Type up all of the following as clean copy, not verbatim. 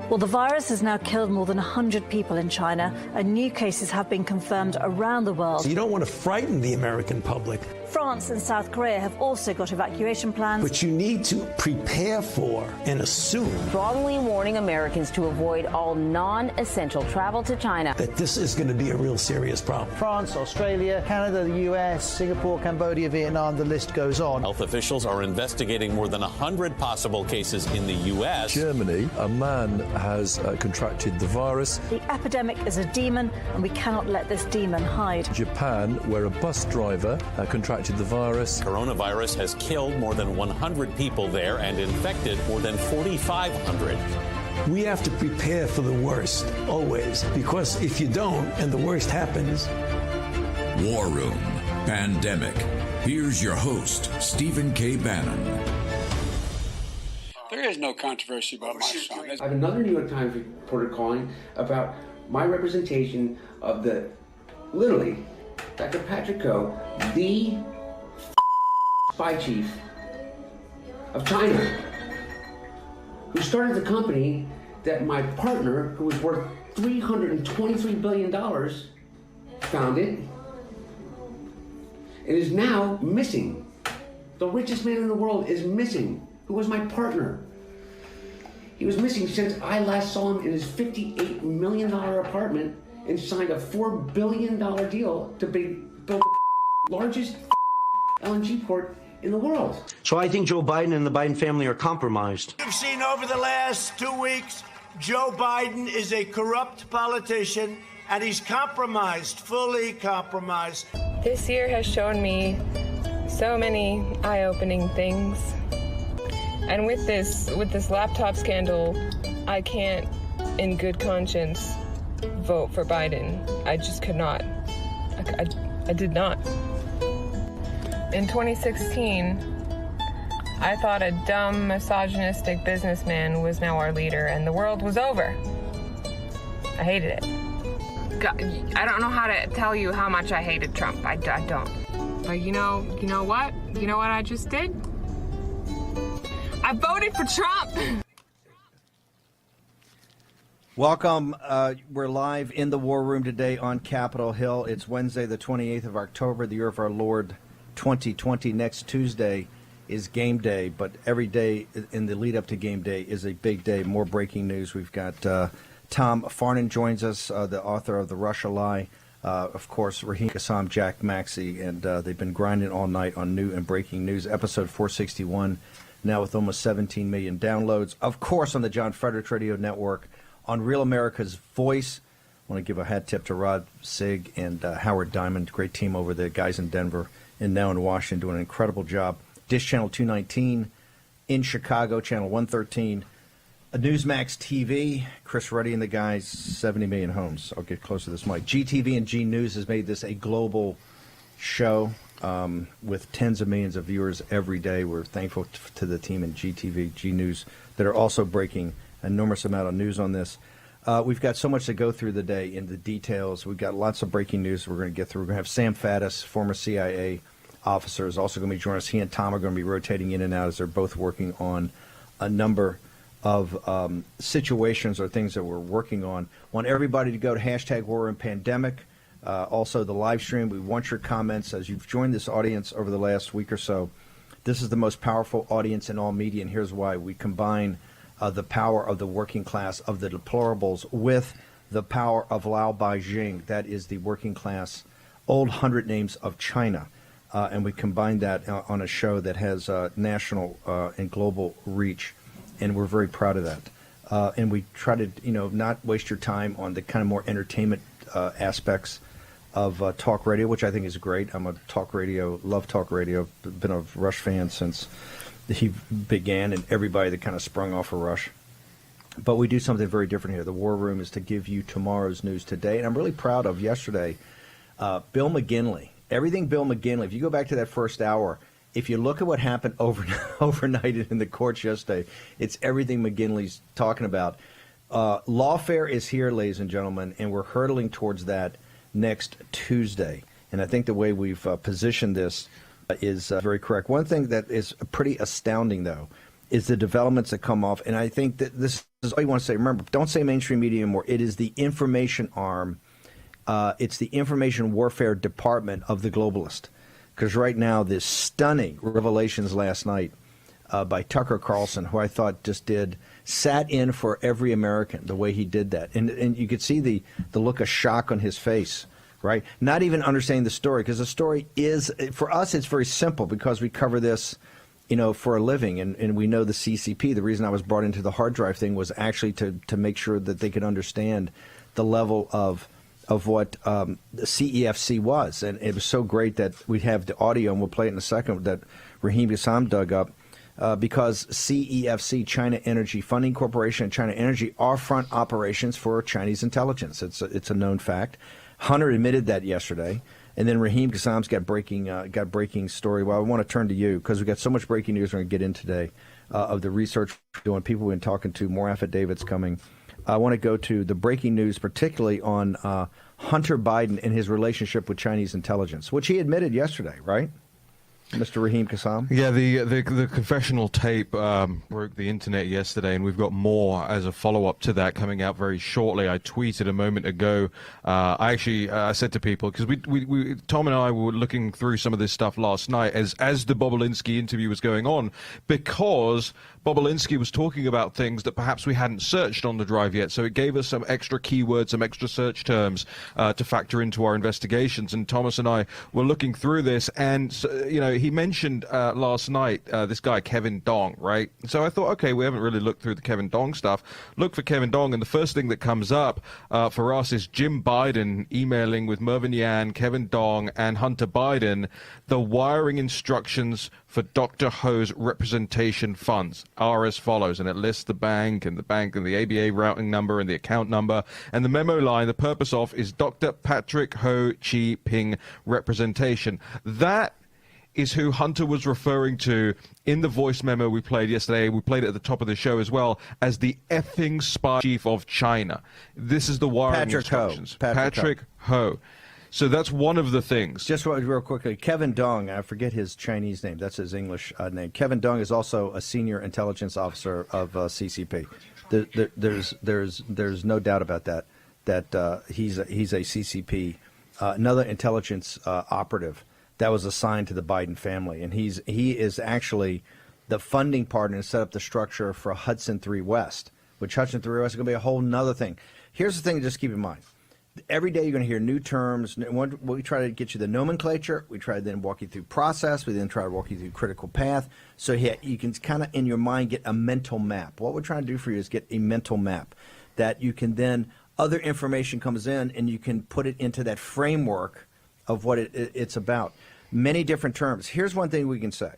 Well, the virus has now killed more than 100 people in China, and new cases have been confirmed around the world. So you don't want to frighten the American public. France and South Korea have also got evacuation plans. But you need to prepare for and assume strongly warning Americans to avoid all non-essential travel to China. That this is going to be a real serious problem. France, Australia, Canada, the US, Singapore, Cambodia, Vietnam, the list goes on. Health officials are investigating more than 100 possible cases in the US. Germany, a man has contracted the virus. The epidemic is a demon, and we cannot let this demon hide. Japan, where a bus driver contracted the virus. Coronavirus has killed more than 100 people there and infected more than 4,500. We have to prepare for the worst, always, because if you don't and the worst happens. War Room Pandemic. Here's your host, Stephen K. Bannon. There is no controversy about my son. I have another New York Times reporter calling about my representation of the, literally, Dr. Patrick Koh, the spy chief of China, who started the company that my partner, who was worth $323 billion, founded, and is now missing. The richest man in the world is missing, who was my partner. He was missing since I last saw him in his $58 million apartment and signed a $4 billion deal to build the largest LNG port in the world. So I think Joe Biden and the Biden family are compromised. We've seen over the last 2 weeks, Joe Biden is a corrupt politician, and he's compromised, fully compromised. This year has shown me so many eye-opening things. And with this laptop scandal, I can't, in good conscience, vote for Biden. I just could not. I did not. In 2016, I thought a dumb, misogynistic businessman was now our leader, and the world was over. I hated it. God, I don't know how to tell you how much I hated Trump. I don't. But you know what? You know what I just did? I voted for Trump! Welcome. We're live in the War Room today on Capitol Hill. It's Wednesday, the 28th of October, the year of our Lord 2020. Next Tuesday is game day, but every day in the lead up to game day is a big day. More breaking news. We've got Tom Farnan joins us, the author of The Russia Lie. Of course, Raheem Kassam, Jack Maxey, and they've been grinding all night on new and breaking news. Episode 461, now with almost 17 million downloads. Of course, on the John Fredericks Radio Network, on Real America's Voice. I want to give a hat tip to Rod Sig and Howard Diamond, great team over there, guys in Denver and now in Washington, doing an incredible job. Dish Channel 219 in Chicago, Channel 113. Newsmax TV, Chris Ruddy and the guys, 70 million homes. I'll get close to this mic. GTV and G News has made this a global show with tens of millions of viewers every day. We're thankful to the team in GTV, G News, that are also breaking an enormous amount of news on this. We've got so much to go through the day in the details. We've got lots of breaking news we're going to get through. We're going to have Sam Faddis, former CIA officer, is also going to be joining us. He and Tom are going to be rotating in and out as they're both working on a number of situations or things that we're working on. Want everybody to go to hashtag War Room Pandemic. Also, the live stream. We want your comments as you've joined this audience over the last week or so. This is the most powerful audience in all media, and here's why. We combine the power of the working class, of the deplorables, with the power of Lao Beijing. That is the working class, old 100 names of China. And we combine that on a show that has national and global reach. And we're very proud of that. And we try to, not waste your time on the kind of more entertainment aspects of talk radio, which I think is great. I'm a talk radio, love talk radio. Been a Rush fan since he began, and everybody that kind of sprung off of Rush. But we do something very different here. The War Room is to give you tomorrow's news today. And I'm really proud of yesterday, Bill McGinley. Everything Bill McGinley, if you go back to that first hour, if you look at what happened overnight in the courts yesterday, it's everything McGinley's talking about. Lawfare is here, ladies and gentlemen, and we're hurtling towards that next Tuesday. And I think the way we've positioned this is very correct. One thing that is pretty astounding, though, is the developments that come off. And I think that this is all you want to say. Remember, don't say mainstream media anymore. It is the information arm. It's the information warfare department of the globalist. Because right now, this stunning revelations last night by Tucker Carlson, who I thought just sat in for every American, the way he did that. And you could see the look of shock on his face, right? Not even understanding the story, because the story is, for us, it's very simple because we cover this, for a living, and we know the CCP. The reason I was brought into the hard drive thing was actually to make sure that they could understand the level of what the CEFC was. And it was so great that we have the audio, and we'll play it in a second, that Raheem Kassam dug up, because CEFC, China Energy Funding Corporation, and China Energy are front operations for Chinese intelligence. It's a known fact. Hunter admitted that yesterday. And then Raheem Kassam's got breaking story. Well, I want to turn to you because we've got so much breaking news we're going to get in today of the research we're doing, people we've been talking to, more affidavits coming. I want to go to the breaking news, particularly on Hunter Biden and his relationship with Chinese intelligence, which he admitted yesterday, right? Mr. Raheem Kassam? Yeah, the confessional tape broke the internet yesterday, and we've got more as a follow-up to that coming out very shortly. I tweeted a moment ago. I said to people, because we Tom and I were looking through some of this stuff last night as the Bobulinski interview was going on, because Bobulinski was talking about things that perhaps we hadn't searched on the drive yet. So it gave us some extra keywords, some extra search terms to factor into our investigations. And Thomas and I were looking through this, and he mentioned last night this guy Kevin Dong, right? So I thought, okay, we haven't really looked through the Kevin Dong stuff. Look for Kevin Dong, and the first thing that comes up for us is Jim Biden emailing with Mervyn Yan, Kevin Dong, and Hunter Biden the wiring instructions for Dr. Ho's representation funds are as follows, and it lists the bank and the ABA routing number and the account number, and the memo line, the purpose of, is Dr. Patrick Ho Chi Ping representation. That is who Hunter was referring to in the voice memo we played yesterday. We played it at the top of the show as well, as the effing spy chief of China. This is the wiring instructions. Patrick Ho. So that's one of the things. Just real quickly, Kevin Dong, I forget his Chinese name. That's his English name. Kevin Dong is also a senior intelligence officer of CCP. There's no doubt about that he's a CCP, another intelligence operative that was assigned to the Biden family. And he is actually the funding partner to set up the structure for Hudson 3 West, which Hudson 3 West is going to be a whole nother thing. Here's the thing to just keep in mind. Every day you're going to hear new terms. We try to get you the nomenclature. We try to then walk you through process. We then try to walk you through critical path. So you can kind of, in your mind, get a mental map. What we're trying to do for you is get a mental map that you can then, other information comes in, and you can put it into that framework of what it's about. Many different terms. Here's one thing we can say.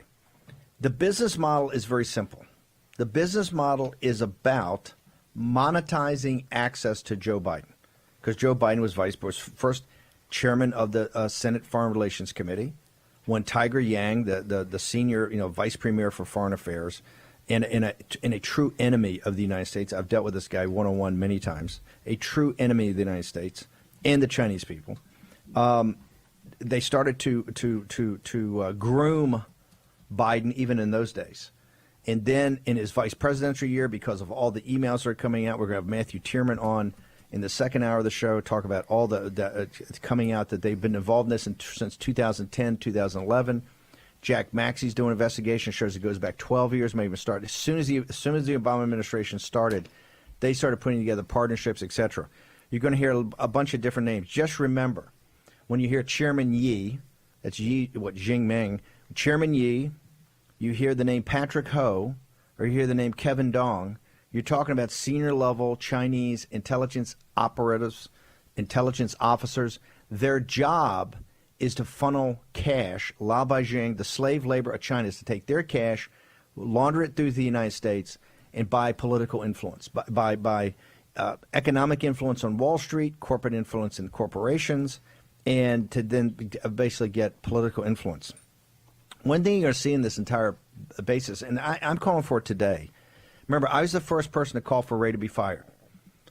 The business model is very simple. The business model is about monetizing access to Joe Biden. Because Joe Biden was first chairman of the Senate Foreign Relations Committee, when Tiger Yang, the senior vice premier for foreign affairs, and a true enemy of the United States. I've dealt with this guy one-on-one many times. A true enemy of the United States and the Chinese people. They started to groom Biden even in those days. And then in his vice presidential year, because of all the emails that are coming out, we're going to have Matthew Tierman on in the second hour of the show, talk about all the coming out that they've been involved in this since 2010, 2011. Jack Maxey's doing an investigation, shows it goes back 12 years, may even start. As soon as the Obama administration started, they started putting together partnerships, etc. You're going to hear a bunch of different names. Just remember, when you hear Chairman Yi, that's Yi, Jingmeng, Chairman Yi, you hear the name Patrick Ho, or you hear the name Kevin Dong, you're talking about senior-level Chinese intelligence operatives, intelligence officers. Their job is to funnel cash, Lao Beijing, the slave labor of China, is to take their cash, launder it through the United States, and buy political influence, by economic influence on Wall Street, corporate influence in corporations, and to then basically get political influence. One thing you're going to see in this entire basis, and I'm calling for it today. Remember, I was the first person to call for Wray to be fired.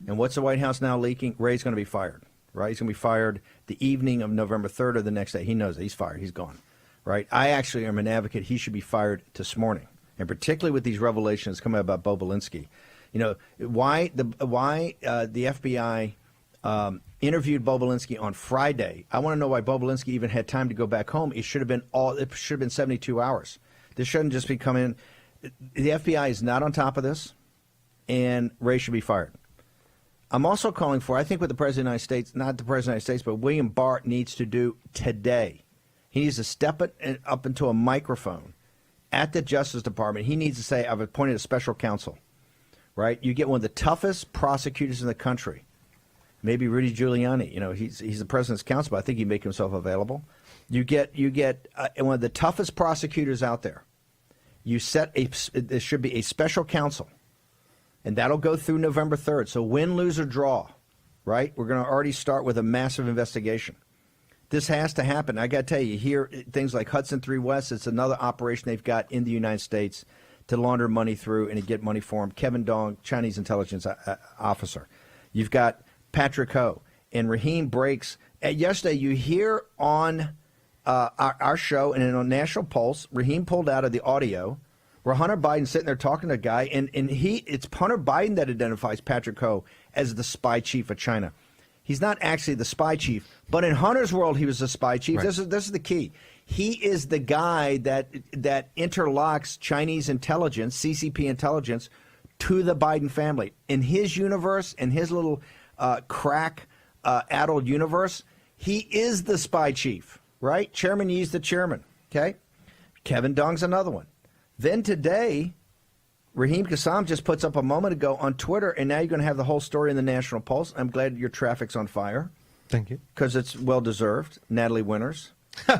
And what's the White House now leaking? Wray's going to be fired, right? He's going to be fired the evening of November 3rd or the next day. He knows it. He's fired. He's gone, right? I actually am an advocate. He should be fired this morning. and particularly with these revelations coming out about Bobulinski. You know, why the FBI interviewed Bobulinski on Friday. I want to know why Bobulinski even had time to go back home. It should have been 72 hours. This shouldn't just be coming in. The FBI is not on top of this, and Ray should be fired. I'm also calling for, I think what the President of the United States, not the President of the United States, but William Barr needs to do today. He needs to step it up into a microphone at the Justice Department. He needs to say, I've appointed a special counsel, right? You get one of the toughest prosecutors in the country. Maybe Rudy Giuliani. You know, he's the president's counsel, but I think he'd make himself available. You get one of the toughest prosecutors out there. There should be a special counsel. And that'll go through November 3rd. So win, lose, or draw, right? We're going to already start with a massive investigation. This has to happen. I got to tell you, here, things like Hudson 3 West, it's another operation they've got in the United States to launder money through and to get money for them. Kevin Dong, Chinese intelligence officer. You've got Patrick Ho and Raheem Breaks. Yesterday, you hear on our show and on National Pulse, Raheem pulled out of the audio where Hunter Biden's sitting there talking to a guy, and it's Hunter Biden that identifies Patrick Ho as the spy chief of China. He's not actually the spy chief, but in Hunter's world, he was the spy chief. Right. This is the key. He is the guy that interlocks Chinese intelligence, CCP intelligence, to the Biden family. In his universe, in his little crack-addled universe, he is the spy chief, right? Chairman Yee's the chairman, okay? Kevin Dong's another one. Then today, Raheem Kassam just puts up a moment ago on Twitter, and now you're going to have the whole story in the National Pulse. I'm glad your traffic's on fire. Thank you. Because it's well-deserved. Natalie Winters.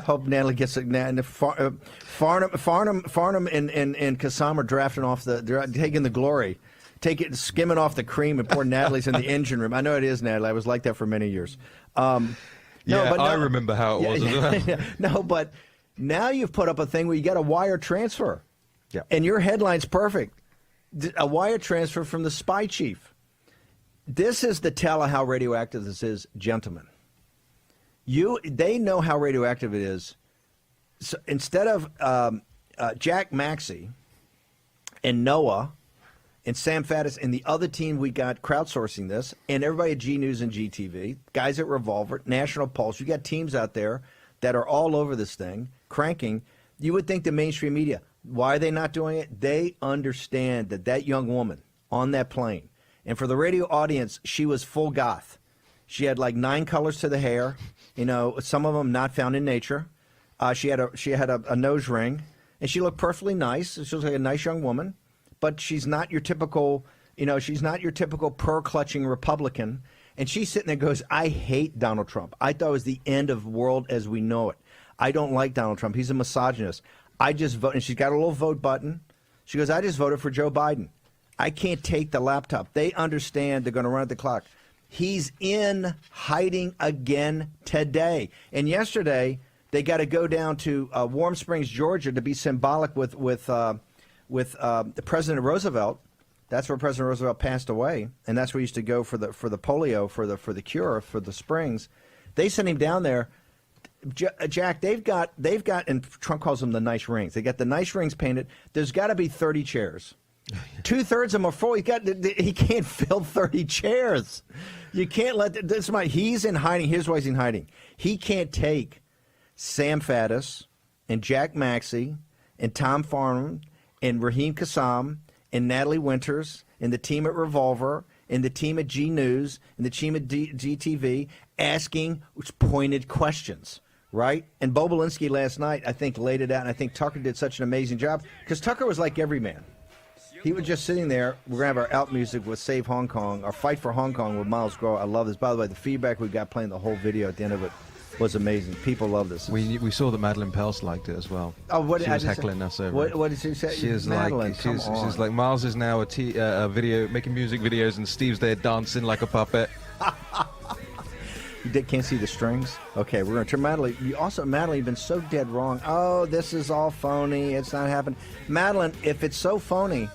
Hope Natalie gets it. Farnham and Kassam are drafting off they're taking the glory. Skimming off the cream, and poor Natalie's in the engine room. I know it is, Natalie. I was like that for many years. I remember how it was as well. No, but now you've put up a thing where you got a wire transfer. Yeah. And your headline's perfect. A wire transfer from the spy chief. This is the tell of how radioactive this is, gentlemen. They know how radioactive it is. So instead of Jack Maxey and Noah and Sam Faddis and the other team we got crowdsourcing this, and everybody at G News and GTV, guys at Revolver, National Pulse, you got teams out there that are all over this thing, cranking. You would think the mainstream media, why are they not doing it? They understand that young woman on that plane, and for the radio audience, she was full goth. She had like 9 colors to the hair, you know, some of them not found in nature. She had a nose ring, and she looked perfectly nice. She was like a nice young woman, but she's not your typical, pearl-clutching Republican. And she's sitting there and goes, I hate Donald Trump. I thought it was the end of the world as we know it. I don't like Donald Trump. He's a misogynist. I just vote. And she's got a little vote button. She goes, I just voted for Joe Biden. I can't take the laptop. They understand they're going to run at the clock. He's in hiding again today. And yesterday, they got to go down to Warm Springs, Georgia, to be symbolic with the President Roosevelt. That's where President Roosevelt passed away, and that's where he used to go for the polio, for the cure, for the Springs. They sent him down there. Jack, they've got, and Trump calls them the nice rings. They got the nice rings painted. There's got to be 30 chairs. 2/3 of them are full. He can't fill 30 chairs. You can't let this. He's in hiding. Here's why he's in hiding. He can't take Sam Faddis and Jack Maxey and Tom Farnham and Raheem Kassam and Natalie Winters and the team at Revolver and the team at G News and the team at GTV asking pointed questions, right? And Bobulinski last night, I think, laid it out, and I think Tucker did such an amazing job because Tucker was like every man. He was just sitting there. We're going to have our out music with Save Hong Kong, our Fight for Hong Kong with Milesguo. I love this. By the way, the feedback we got playing the whole video at the end of it was amazing. People love this. We saw that Madeline Pels liked it as well. Oh, what she was heckling us over. What did she say? She was Madeline, she's like, Miles is now a video making music videos, and Steve's there dancing like a puppet. You can't see the strings? Okay, we're going to turn Madeline. Madeline, you've been so dead wrong. Oh, this is all phony. It's not happening. Madeline, if it's so phony,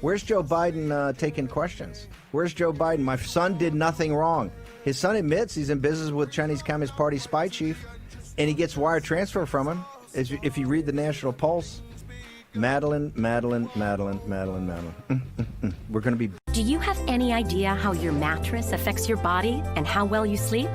where's Joe Biden taking questions? Where's Joe Biden? My son did nothing wrong. His son admits he's in business with Chinese Communist Party spy chief, and he gets wire transfer from him. If you read the National Pulse, Madeline. We're going to be... Do you have any idea how your mattress affects your body and how well you sleep?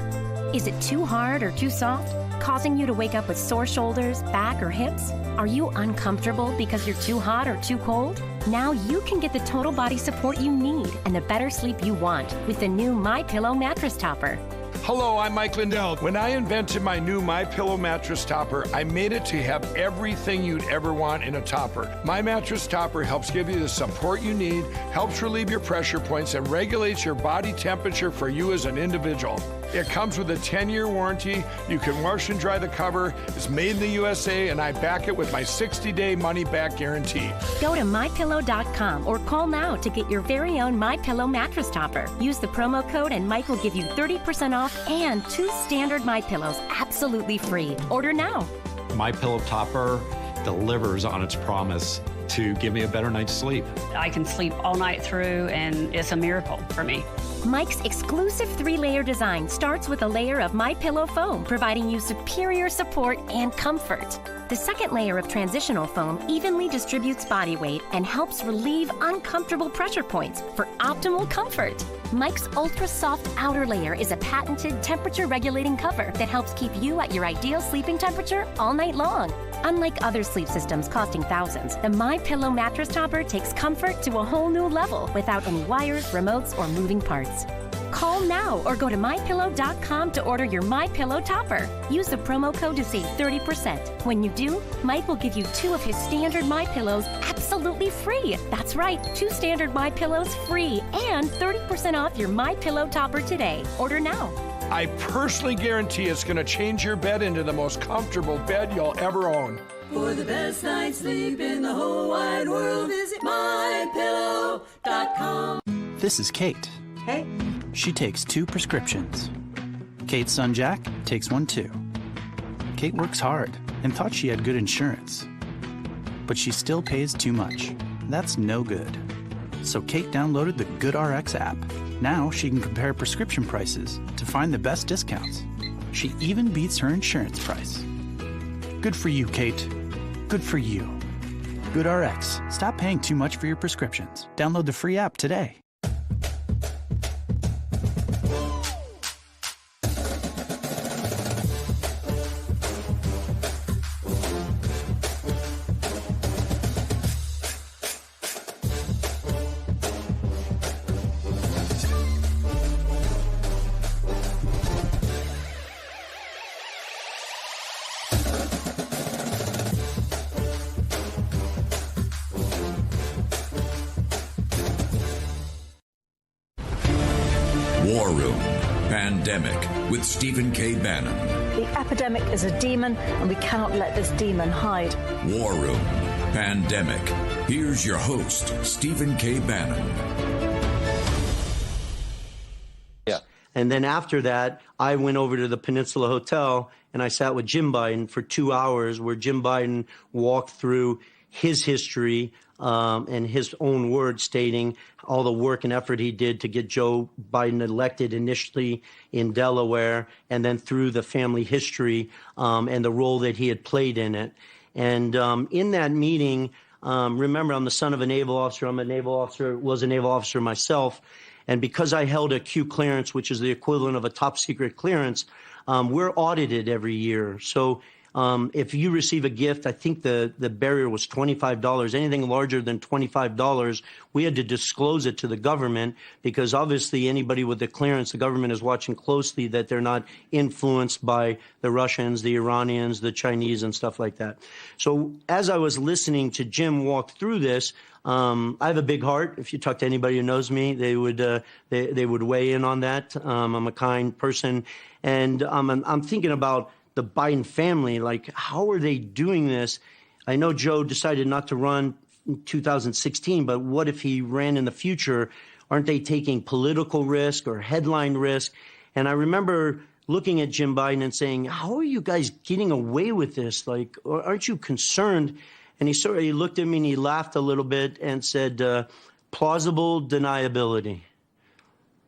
Is it too hard or too soft, causing you to wake up with sore shoulders, back, or hips? Are you uncomfortable because you're too hot or too cold? Now you can get the total body support you need and the better sleep you want with the new MyPillow mattress topper. Hello, I'm Mike Lindell. When I invented my new MyPillow mattress topper, I made it to have everything you'd ever want in a topper. My mattress topper helps give you the support you need, helps relieve your pressure points, and regulates your body temperature for you as an individual. It comes with a 10-year warranty. You can wash and dry the cover. It's made in the USA, and I back it with my 60-day money-back guarantee. Go to MyPillow.com or call now to get your very own MyPillow mattress topper. Use the promo code and Mike will give you 30% off and 2 standard MyPillows absolutely free. Order now. MyPillow topper delivers on its promise to give me a better night's sleep. I can sleep all night through, and it's a miracle for me. Mike's exclusive 3-layer design starts with a layer of MyPillow foam, providing you superior support and comfort. The second layer of transitional foam evenly distributes body weight and helps relieve uncomfortable pressure points for optimal comfort. Mike's ultra-soft outer layer is a patented temperature-regulating cover that helps keep you at your ideal sleeping temperature all night long. Unlike other sleep systems costing thousands, the MyPillow mattress topper takes comfort to a whole new level without any wires, remotes, or moving parts. Call now or go to MyPillow.com to order your MyPillow topper. Use the promo code to save 30%. When you do, Mike will give you 2 of his standard MyPillows absolutely free. That's right, 2 standard MyPillows free and 30% off your MyPillow topper today. Order now. I personally guarantee it's going to change your bed into the most comfortable bed you'll ever own. For the best night's sleep in the whole wide world, visit MyPillow.com. This is Kate. Hey. She takes 2 prescriptions. Kate's son Jack takes one too. Kate works hard and thought she had good insurance. But she still pays too much. That's no good. So Kate downloaded the GoodRx app. Now she can compare prescription prices to find the best discounts. She even beats her insurance price. Good for you, Kate. Good for you. GoodRx. Stop paying too much for your prescriptions. Download the free app today. War Room Pandemic with Stephen K. Bannon. The epidemic is a demon, and we cannot let this demon hide. War Room Pandemic. Here's your host, Stephen K. Bannon. Yeah. And then after that, I went over to the Peninsula Hotel, and I sat with Jim Biden for 2 hours, where Jim Biden walked through his history and his own words, stating all the work and effort he did to get Joe Biden elected initially in Delaware, and then through the family history and the role that he had played in it. And in that meeting, remember, I'm the son of a naval officer. I'm a naval officer, was a naval officer myself. And because I held a Q clearance, which is the equivalent of a top secret clearance, we're audited every year. So if you receive a gift, I think the barrier was $25. Anything larger than $25, we had to disclose it to the government, because obviously anybody with the clearance, the government is watching closely that they're not influenced by the Russians, the Iranians, the Chinese, and stuff like that. So as I was listening to Jim walk through this, I have a big heart. If you talk to anybody who knows me, they would weigh in on that. I'm a kind person, and I'm thinking about the Biden family. Like, how are they doing this? I know Joe decided not to run in 2016, but what if he ran in the future? Aren't they taking political risk or headline risk? And I remember looking at Jim Biden and saying, how are you guys getting away with this? Like, aren't you concerned? And he looked at me and he laughed a little bit and said, plausible deniability.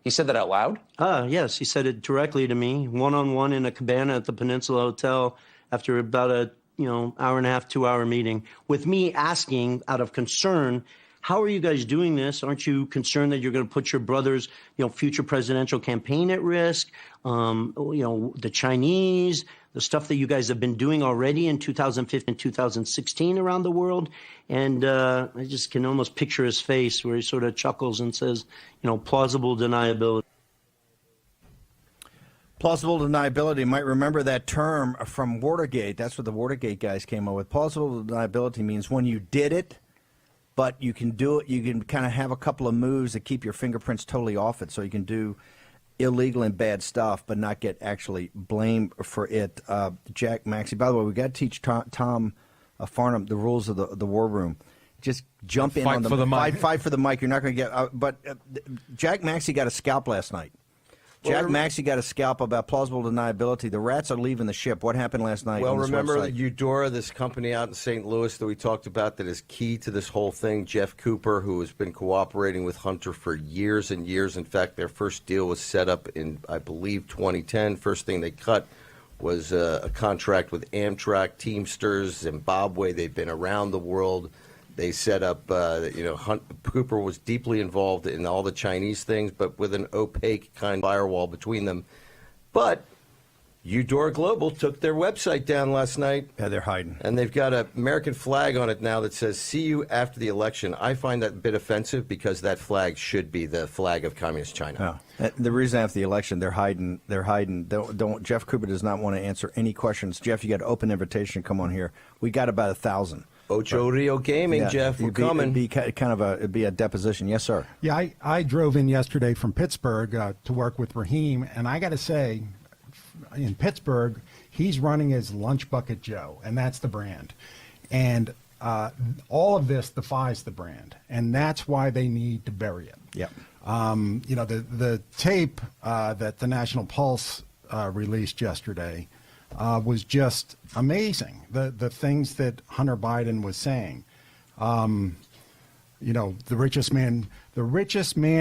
He said that out loud? Yes, he said it directly to me, one-on-one in a cabana at the Peninsula Hotel after about a hour and a half, 2 hour meeting with me asking out of concern, how are you guys doing this? Aren't you concerned that you're going to put your brother's, future presidential campaign at risk? The Chinese, the stuff that you guys have been doing already in 2015 and 2016 around the world. And I just can almost picture his face where he sort of chuckles and says, plausible deniability. Plausible deniability. You might remember that term from Watergate. That's what the Watergate guys came up with. Plausible deniability means when you did it, but you can do it, you can kind of have a couple of moves that keep your fingerprints totally off it, so you can do illegal and bad stuff, but not get actually blamed for it. Jack Maxey, by the way, we got to teach Tom Farnham the rules of the war room. Just jump in on the mic. Fight for the mic. You're not going to get. But Jack Maxey got a scalp last night. Jack Maxey got a scalp about plausible deniability. The rats are leaving the ship. What happened last night? Well, on this remember website? Eudora, this company out in St. Louis that we talked about that is key to this whole thing. Jeff Cooper, who has been cooperating with Hunter for years and years. In fact, their first deal was set up in, I believe, 2010. First thing they cut was a contract with Amtrak, Teamsters, Zimbabwe. They've been around the world. They set up, Cooper was deeply involved in all the Chinese things, but with an opaque kind of firewall between them. But Eudora Global took their website down last night. Yeah, they're hiding. And they've got an American flag on it now that says, "See you after the election." I find that a bit offensive because that flag should be the flag of Communist China. Oh. The reason after the election, they're hiding. Don't Jeff Cooper does not want to answer any questions. Jeff, you got an open invitation. Come on here. We got about 1,000. Ocho Rio Gaming, Jeff, we're coming. It'd be a deposition. Yes, sir. Yeah, I drove in yesterday from Pittsburgh to work with Raheem, and I got to say, in Pittsburgh, he's running as Lunch Bucket Joe, and that's the brand. And all of this defies the brand, and that's why they need to bury it. Yep. The tape that the National Pulse released yesterday was just amazing. The things that Hunter Biden was saying. The richest man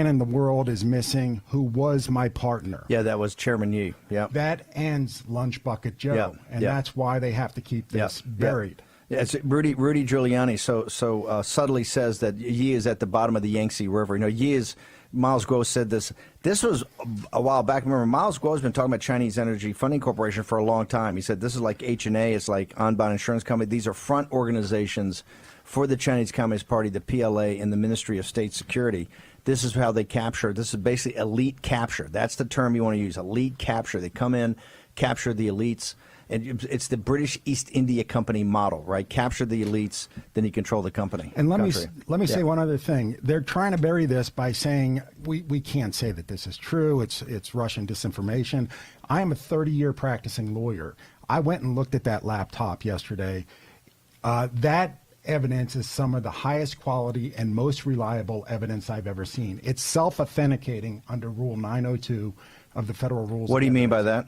in the world is missing, who was my partner. Yeah, that was Chairman Yi. Yeah. That ends Lunch Bucket Joe, that's why they have to keep this buried. Yeah, it's Rudy Giuliani so subtly says that Yi is at the bottom of the Yangtze River. Yi is. Milesguo said this. This was a while back. Remember, Milesguo has been talking about Chinese Energy Funding Corporation for a long time. He said this is like H&A. It's like Anbang Insurance Company. These are front organizations for the Chinese Communist Party, the PLA, and the Ministry of State Security. This is how they capture. This is basically elite capture. That's the term you want to use, elite capture. They come in, capture the elites. And it's the British East India Company model, right? Capture the elites, then you control the company. And let me say one other thing. They're trying to bury this by saying we can't say that this is true. It's Russian disinformation. I am a 30-year practicing lawyer. I went and looked at that laptop yesterday. That evidence is some of the highest quality and most reliable evidence I've ever seen. It's self-authenticating under Rule 902 of the Federal Rules. What do you mean by that?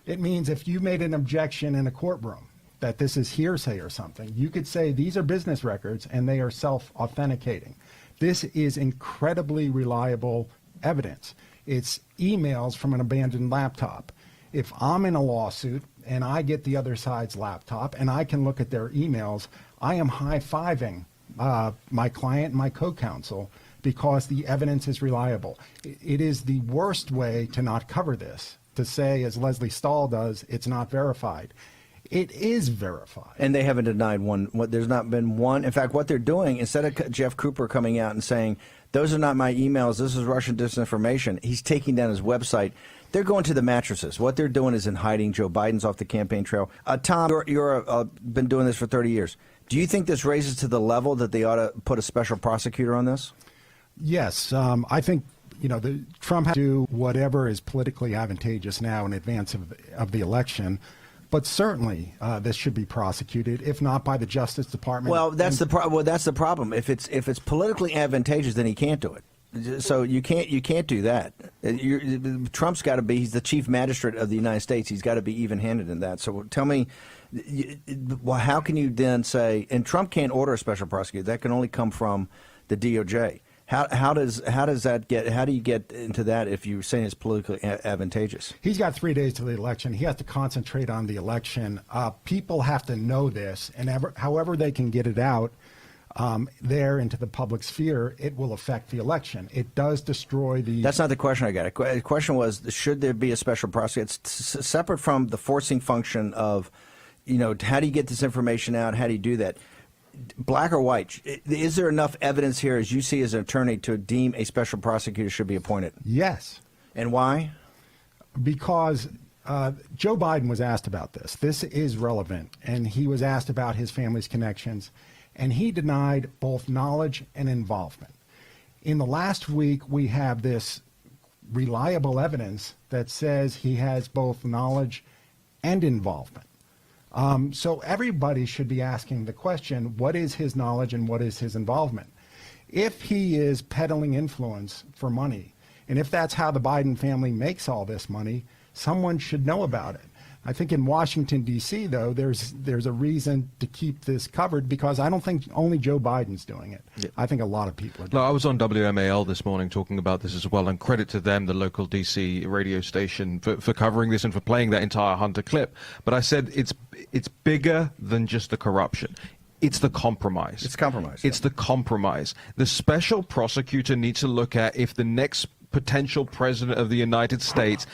It means if you made an objection in a courtroom that this is hearsay or something, you could say these are business records and they are self-authenticating. This is incredibly reliable evidence. It's emails from an abandoned laptop. If I'm in a lawsuit and I get the other side's laptop and I can look at their emails, I am high-fiving my client and my co-counsel because the evidence is reliable. It is the worst way to not cover this. To say, as Leslie Stahl does, it's not verified. It is verified. And they haven't denied one. There's not been one. In fact, what they're doing, instead of Jeff Cooper coming out and saying, those are not my emails, this is Russian disinformation, he's taking down his website. They're going to the mattresses. What they're doing is in hiding. Joe Biden's off the campaign trail. Tom, you're been doing this for 30 years. Do you think this raises to the level that they ought to put a special prosecutor on this? Yes. I think Trump has to do whatever is politically advantageous now in advance of the election. But certainly, this should be prosecuted, if not by the Justice Department. Well, that's the problem. If it's politically advantageous, then he can't do it. So you can't do that. Trump's got to be. He's the chief magistrate of the United States. He's got to be even-handed in that. So tell me, how can you then say? And Trump can't order a special prosecutor. That can only come from the DOJ. How do you get into that if you're saying it's politically advantageous? He's got 3 days to the election. He has to concentrate on the election. People have to know this, and however they can get it out there into the public sphere, it will affect the election. It does destroy the... That's not the question I got. The question was, should there be a special prosecutor? It's separate from the forcing function of, how do you get this information out? How do you do that? Black or white, is there enough evidence here, as you see as an attorney, to deem a special prosecutor should be appointed? Yes. And why? Because Joe Biden was asked about this. This is relevant. And he was asked about his family's connections. And he denied both knowledge and involvement. In the last week, we have this reliable evidence that says he has both knowledge and involvement. So everybody should be asking the question, what is his knowledge and what is his involvement? If he is peddling influence for money, and if that's how the Biden family makes all this money, someone should know about it. I think in Washington, D.C., though, there's a reason to keep this covered because I don't think only Joe Biden's doing it. Yeah. I think a lot of people are doing it. I was on WMAL this morning talking about this as well, and credit to them, the local D.C. radio station, for covering this and for playing that entire Hunter clip. But I said it's bigger than just the corruption. It's the compromise. It's compromise. It's the compromise. The special prosecutor needs to look at if the next potential president of the United States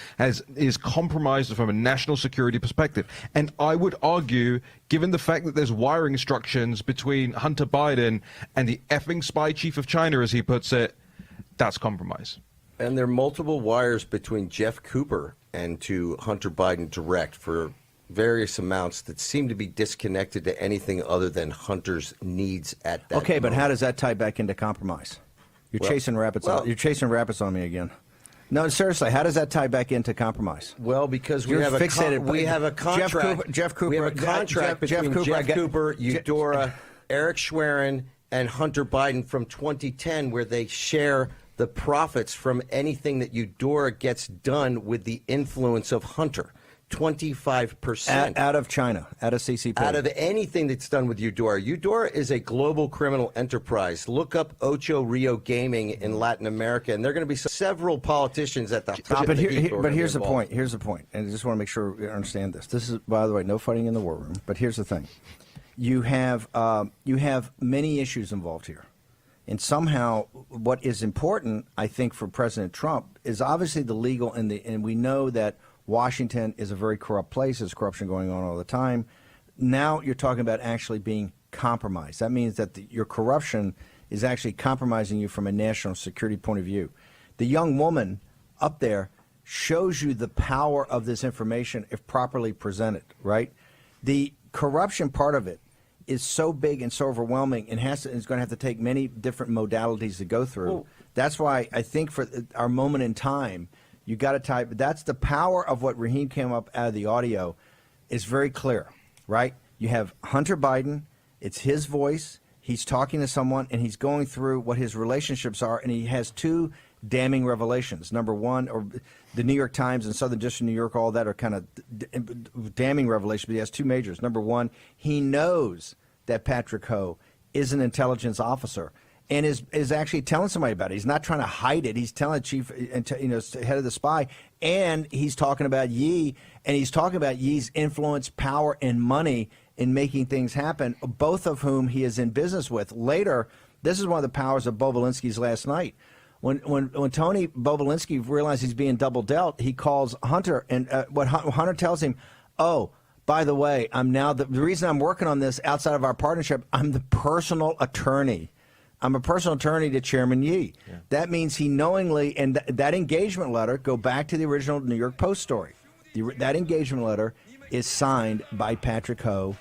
is compromised from a national security perspective. And I would argue, given the fact that there's wiring instructions between Hunter Biden and the effing spy chief of China, as he puts it, that's compromise. And there are multiple wires between Jeff Cooper and to Hunter Biden direct for various amounts that seem to be disconnected to anything other than Hunter's needs at that Okay, but moment. how does that tie back into compromise? You're chasing rabbits. You're chasing rabbits on me again. No, seriously, how does that tie back into compromise? Well, because we have a contract. Jeff Cooper. We have a contract between Jeff Cooper, Eudora, Eric Schwerin, and Hunter Biden from 2010, where they share the profits from anything that Eudora gets done with the influence of Hunter. 25%. Out of China, out of CCP. Out of anything that's done with Eudora. Eudora is a global criminal enterprise. Look up Ocho Rio Gaming in Latin America, and there are going to be several politicians at the top of the heap. But here's the point. Here's the point. And I just want to make sure we understand this. This is, by the way, no fighting in the war room. But here's the thing. You have many issues involved here. And somehow what is important, I think, for President Trump is obviously the legal, and we know that Washington is a very corrupt place. There's corruption going on all the time. Now you're talking about actually being compromised. That means that your corruption is actually compromising you from a national security point of view. The young woman up there shows you the power of this information if properly presented, right? The corruption part of it is so big and so overwhelming and is going to have to take many different modalities to go through. Well, that's why I think for our moment in time, you got to type. That's the power of what Raheem came up out of the audio is very clear, right? You have Hunter Biden. It's his voice. He's talking to someone, and he's going through what his relationships are, and he has two damning revelations. Number one, or the New York Times and Southern District of New York, all that are kind of damning revelations, but he has two majors. Number one, he knows that Patrick Ho is an intelligence officer and is actually telling somebody about it. He's not trying to hide it. He's telling chief, head of the spy, and he's talking about Yi, and he's talking about Yi's influence, power, and money in making things happen, both of whom he is in business with. Later, this is one of the powers of Bobulinski's last night. When Tony Bobulinski realized he's being double dealt, he calls Hunter, and what Hunter tells him, oh, by the way, I'm now the reason I'm working on this outside of our partnership, I'm the personal attorney. I'm a personal attorney to Chairman Yi. Yeah. That means he knowingly, and that engagement letter, go back to the original New York Post story. That engagement letter is signed by Patrick Ho,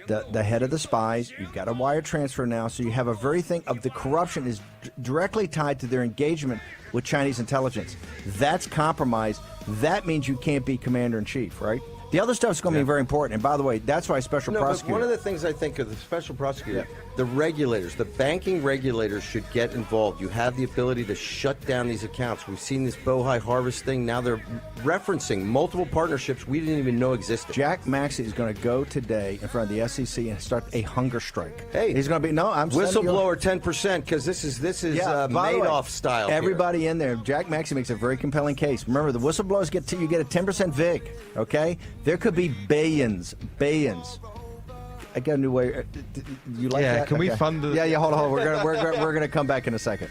the head of the spies. You've got a wire transfer now, so you have a very thing of the corruption is directly tied to their engagement with Chinese intelligence. That's compromise. That means you can't be commander-in-chief, right? The other stuff's going to be very important. And by the way, that's why special prosecutor. But one of the things I think of the special prosecutor, the regulators, the banking regulators should get involved. You have the ability to shut down these accounts. We've seen this Bohai Harvest thing. Now they're referencing multiple partnerships we didn't even know existed. Jack Maxey is going to go today in front of the SEC and start a hunger strike. Hey, he's going to be whistleblower 10%, because this is Madoff style. Everybody in there. Jack Maxey makes a very compelling case. Remember, the whistleblowers get a 10% vig. Okay, there could be billions. I got a new way. You like that? Can we fund the? Yeah. Hold on. We're gonna come back in a second.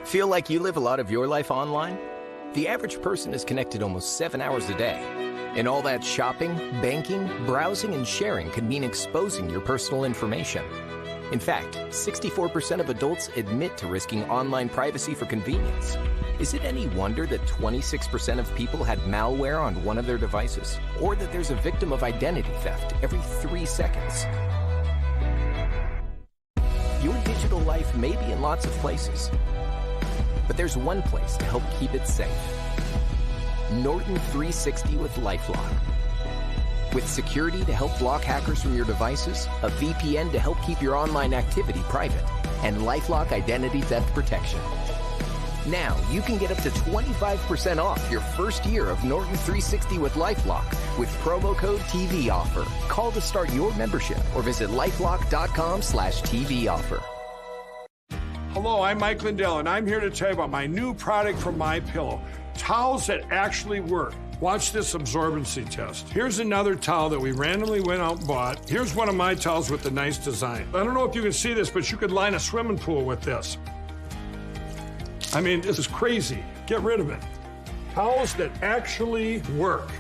Feel like you live a lot of your life online? The average person is connected almost 7 hours a day. And all that shopping, banking, browsing, and sharing can mean exposing your personal information. In fact, 64% of adults admit to risking online privacy for convenience. Is it any wonder that 26% of people had malware on one of their devices? Or that there's a victim of identity theft every 3 seconds? Your digital life may be in lots of places, but there's one place to help keep it safe. Norton 360 with Lifelock. With security to help block hackers from your devices, a VPN to help keep your online activity private, and LifeLock identity theft protection. Now, you can get up to 25% off your first year of Norton 360 with LifeLock with promo code TV offer. Call to start your membership or visit lifelock.com/TV offer. Hello, I'm Mike Lindell, and I'm here to tell you about my new product from MyPillow. Towels that actually work. Watch this absorbency test. Here's another towel that we randomly went out and bought. Here's one of my towels with the nice design. I don't know if you can see this, but you could line a swimming pool with this. I mean, this is crazy. Get rid of it. Towels that actually work.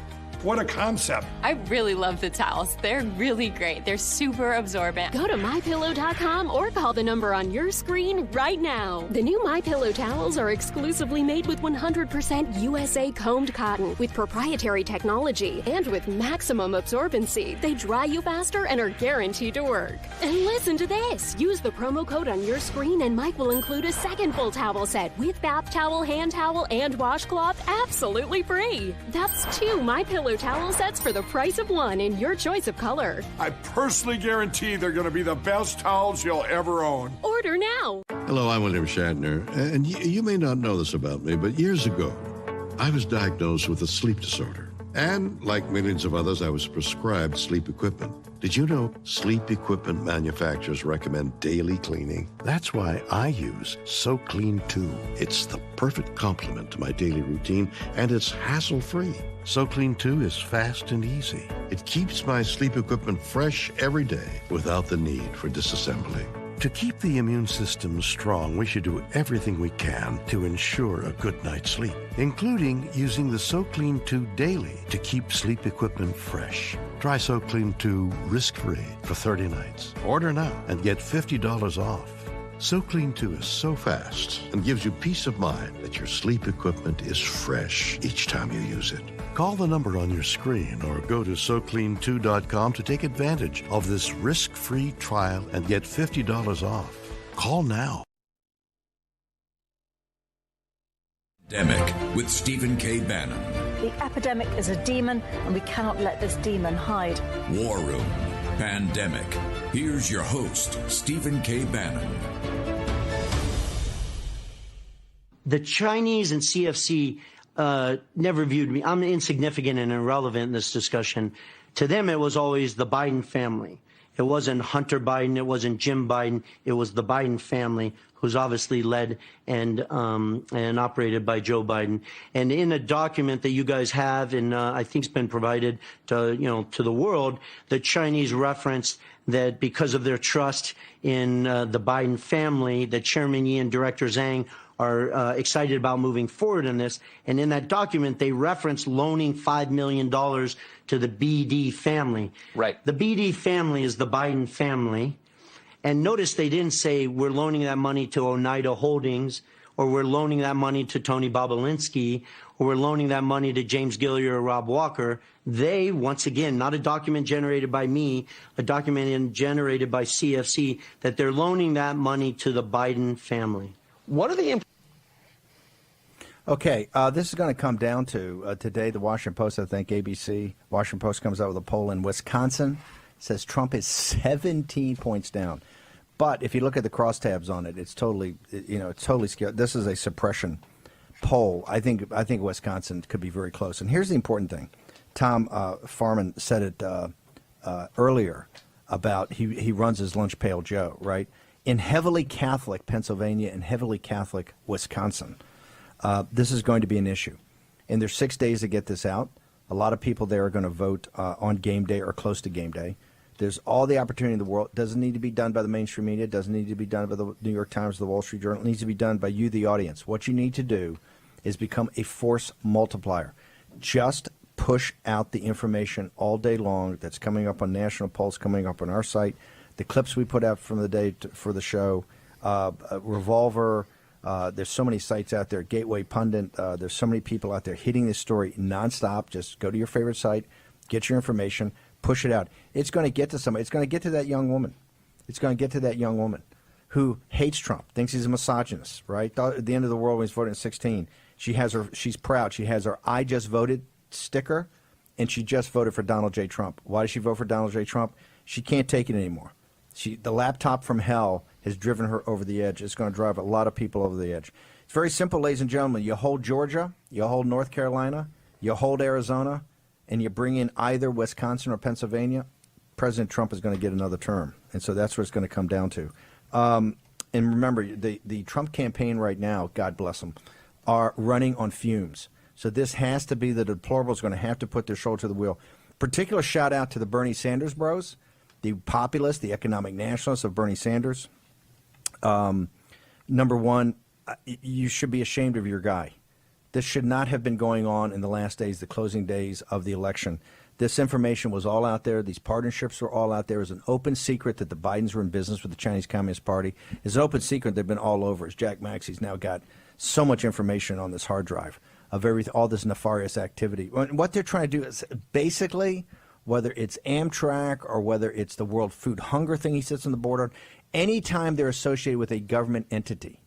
What a concept. I really love the towels. They're really great. They're super absorbent. Go to MyPillow.com or call the number on your screen right now. The new MyPillow towels are exclusively made with 100% USA combed cotton with proprietary technology and with maximum absorbency. They dry you faster and are guaranteed to work. And listen to this. Use the promo code on your screen and Mike will include a second full towel set with bath towel, hand towel, and washcloth absolutely free. That's 2 MyPillow towel sets for the price of 1 in your choice of color. I personally guarantee they're going to be the best towels you'll ever own. Order now. Hello, I'm William Shatner, and you may not know this about me, but years ago, I was diagnosed with a sleep disorder. And like millions of others, I was prescribed sleep equipment. Did you know sleep equipment manufacturers recommend daily cleaning? That's why I use SoClean 2. It's the perfect complement to my daily routine, and it's hassle-free. SoClean 2 is fast and easy. It keeps my sleep equipment fresh every day without the need for disassembly. To keep the immune system strong, we should do everything we can to ensure a good night's sleep, including using the SoClean 2 daily to keep sleep equipment fresh. Try SoClean 2 risk-free for 30 nights. Order now and get $50 off. SoClean 2 is so fast and gives you peace of mind that your sleep equipment is fresh each time you use it. Call the number on your screen or go to SoClean2.com to take advantage of this risk-free trial and get $50 off. Call now. Pandemic with Stephen K. Bannon. The epidemic is a demon, and we cannot let this demon hide. War Room. Pandemic. Here's your host, Stephen K. Bannon. The Chinese and CFC never viewed me. I'm insignificant and irrelevant in this discussion. To them, it was always the Biden family. It wasn't Hunter Biden. It wasn't Jim Biden. It was the Biden family, who's obviously led and operated by Joe Biden. And in a document that you guys have, and I think's been provided to the world, the Chinese referenced that because of their trust in the Biden family, that Chairman Yi and Director Zhang are excited about moving forward in this. And in that document, they reference loaning $5 million to the BD family. Right. The BD family is the Biden family. And notice they didn't say we're loaning that money to Oneida Holdings, or we're loaning that money to Tony Bobolinsky, or we're loaning that money to James Gilliar or Rob Walker. They, once again, not a document generated by me, a document generated by CFC, that they're loaning that money to the Biden family. What are the Okay, this is going to come down to today, the Washington Post, I think, ABC, Washington Post comes out with a poll in Wisconsin. It says Trump is 17 points down. But if you look at the crosstabs on it, it's totally, it's totally scary. This is a suppression poll. I think Wisconsin could be very close. And here's the important thing. Tom Farman said it earlier about he runs his Lunch Pail Joe, right? In heavily Catholic Pennsylvania and heavily Catholic Wisconsin, this is going to be an issue. And there's 6 days to get this out. A lot of people there are going to vote on game day or close to game day. There's all the opportunity in the world. It doesn't need to be done by the mainstream media. It doesn't need to be done by the New York Times or the Wall Street Journal. It needs to be done by you, the audience. What you need to do is become a force multiplier. Just push out the information all day long that's coming up on National Pulse, coming up on our site, the clips we put out from the day for the show, Revolver. There's so many sites out there, Gateway Pundit. There's so many people out there hitting this story nonstop. Just go to your favorite site, get your information, push it out. It's going to get to somebody. It's going to get to that young woman. It's going to get to that young woman who hates Trump, thinks he's a misogynist, right? At the end of the world when he's voted in 2016, she's proud. She has her I Just Voted sticker, and she just voted for Donald J. Trump. Why does she vote for Donald J. Trump? She can't take it anymore. The laptop from hell has driven her over the edge. It's going to drive a lot of people over the edge. It's very simple, ladies and gentlemen. You hold Georgia, you hold North Carolina, you hold Arizona, and you bring in either Wisconsin or Pennsylvania, President Trump is going to get another term. And so that's what it's going to come down to. And remember, the Trump campaign right now, God bless them, are running on fumes. So this has to be the deplorables going to have to put their shoulder to the wheel. Particular shout out to the Bernie Sanders bros, the populists, the economic nationalists of Bernie Sanders. Number one, you should be ashamed of your guy. This should not have been going on in the last days, the closing days of the election. This information was all out there. These partnerships were all out there. It was an open secret that the Bidens were in business with the Chinese Communist Party. It's an open secret they've been all over. As Jack Maxey's now got so much information on this hard drive of all this nefarious activity. What they're trying to do is basically, whether it's Amtrak or whether it's the World Food Hunger thing he sits on the board on, anytime they're associated with a government entity,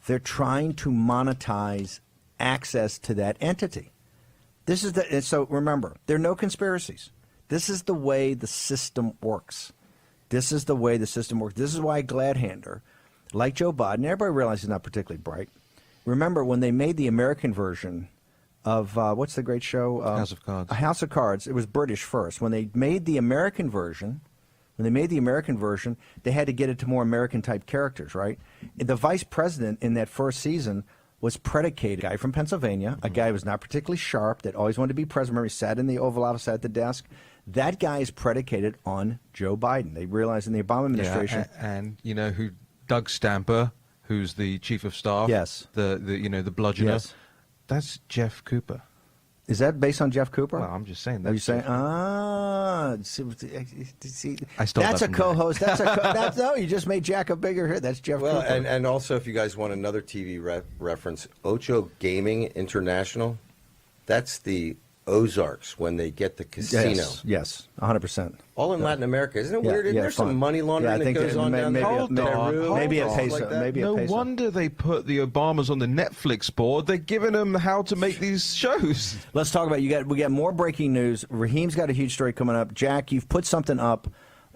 they're trying to monetize access to that entity. This is and so remember, there are no conspiracies. This is the way the system works. This is the way the system works. This is why Gladhander, like Joe Biden, everybody realizes he's not particularly bright. Remember when they made the American version of what's the great show? House of Cards. House of Cards. It was British first. When they made the American version, they had to get it to more American-type characters, right? The vice president in that first season was predicated, a guy from Pennsylvania, a guy who was not particularly sharp, that always wanted to be president. Remember, he sat in the Oval Office, sat at the desk. That guy is predicated on Joe Biden. They realized in the Obama administration. Yeah, and you know who Doug Stamper, who's the chief of staff. Yes. The bludgeoner. Yes. That's Jeff Cooper. Is that based on Jeff Cooper? Well, I'm just saying that. Are you saying? See, I stole that's that a from co-host. No, you just made Jack a bigger hit. That's Jeff Cooper. And also, if you guys want another TV reference, Ocho Gaming International, that's the Ozarks when they get the casino. Yes, 100%. All in Latin America. Isn't it weird? Isn't there some money laundering that goes on down there? Maybe a peso. No wonder they put the Obamas on the Netflix board. They're giving them how to make these shows. Let's talk about we got more breaking news. Raheem's got a huge story coming up. Jack, you've put something up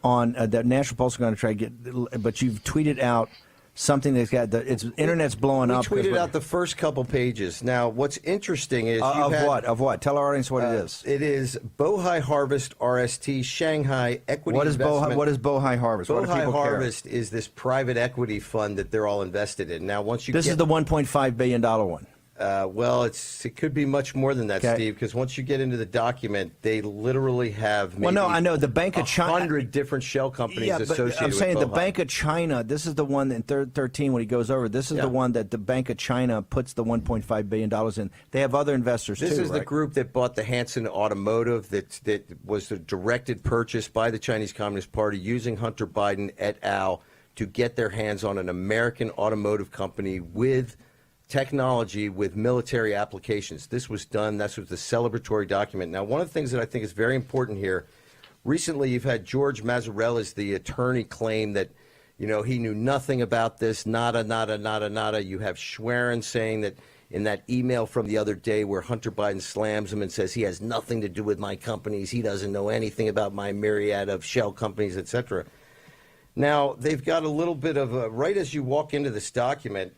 on that National Pulse is going to try to get, but you've tweeted out something that's got its internet's blowing up. We tweeted out the first couple pages. Now, what's interesting is of what? Tell our audience what it is. It is Bohai Harvest RST Shanghai Equity Investment. What is Bohai Harvest? Bohai Harvest is this private equity fund that they're all invested in. Now, once you this is the $1.5 billion one. Well, it could be much more than that, Steve, because once you get into the document, they literally have maybe I know the Bank of China, 100 different shell companies associated with I'm saying Bohai. The Bank of China, this is the one in 13 when he goes over. This is the one that the Bank of China puts the $1.5 billion in. They have other investors This too, is the group that bought the Hanson Automotive that was a directed purchase by the Chinese Communist Party using Hunter Biden et al. To get their hands on an American automotive company with technology with military applications. This was done. That was the celebratory document. Now, one of the things that I think is very important here, recently you've had George Mazzarella's, the attorney, claim that, he knew nothing about this, nada. You have Schwerin saying that, in that email from the other day where Hunter Biden slams him and says he has nothing to do with my companies. He doesn't know anything about my myriad of shell companies, etc. Now, they've got a little bit of a, right as you walk into this document,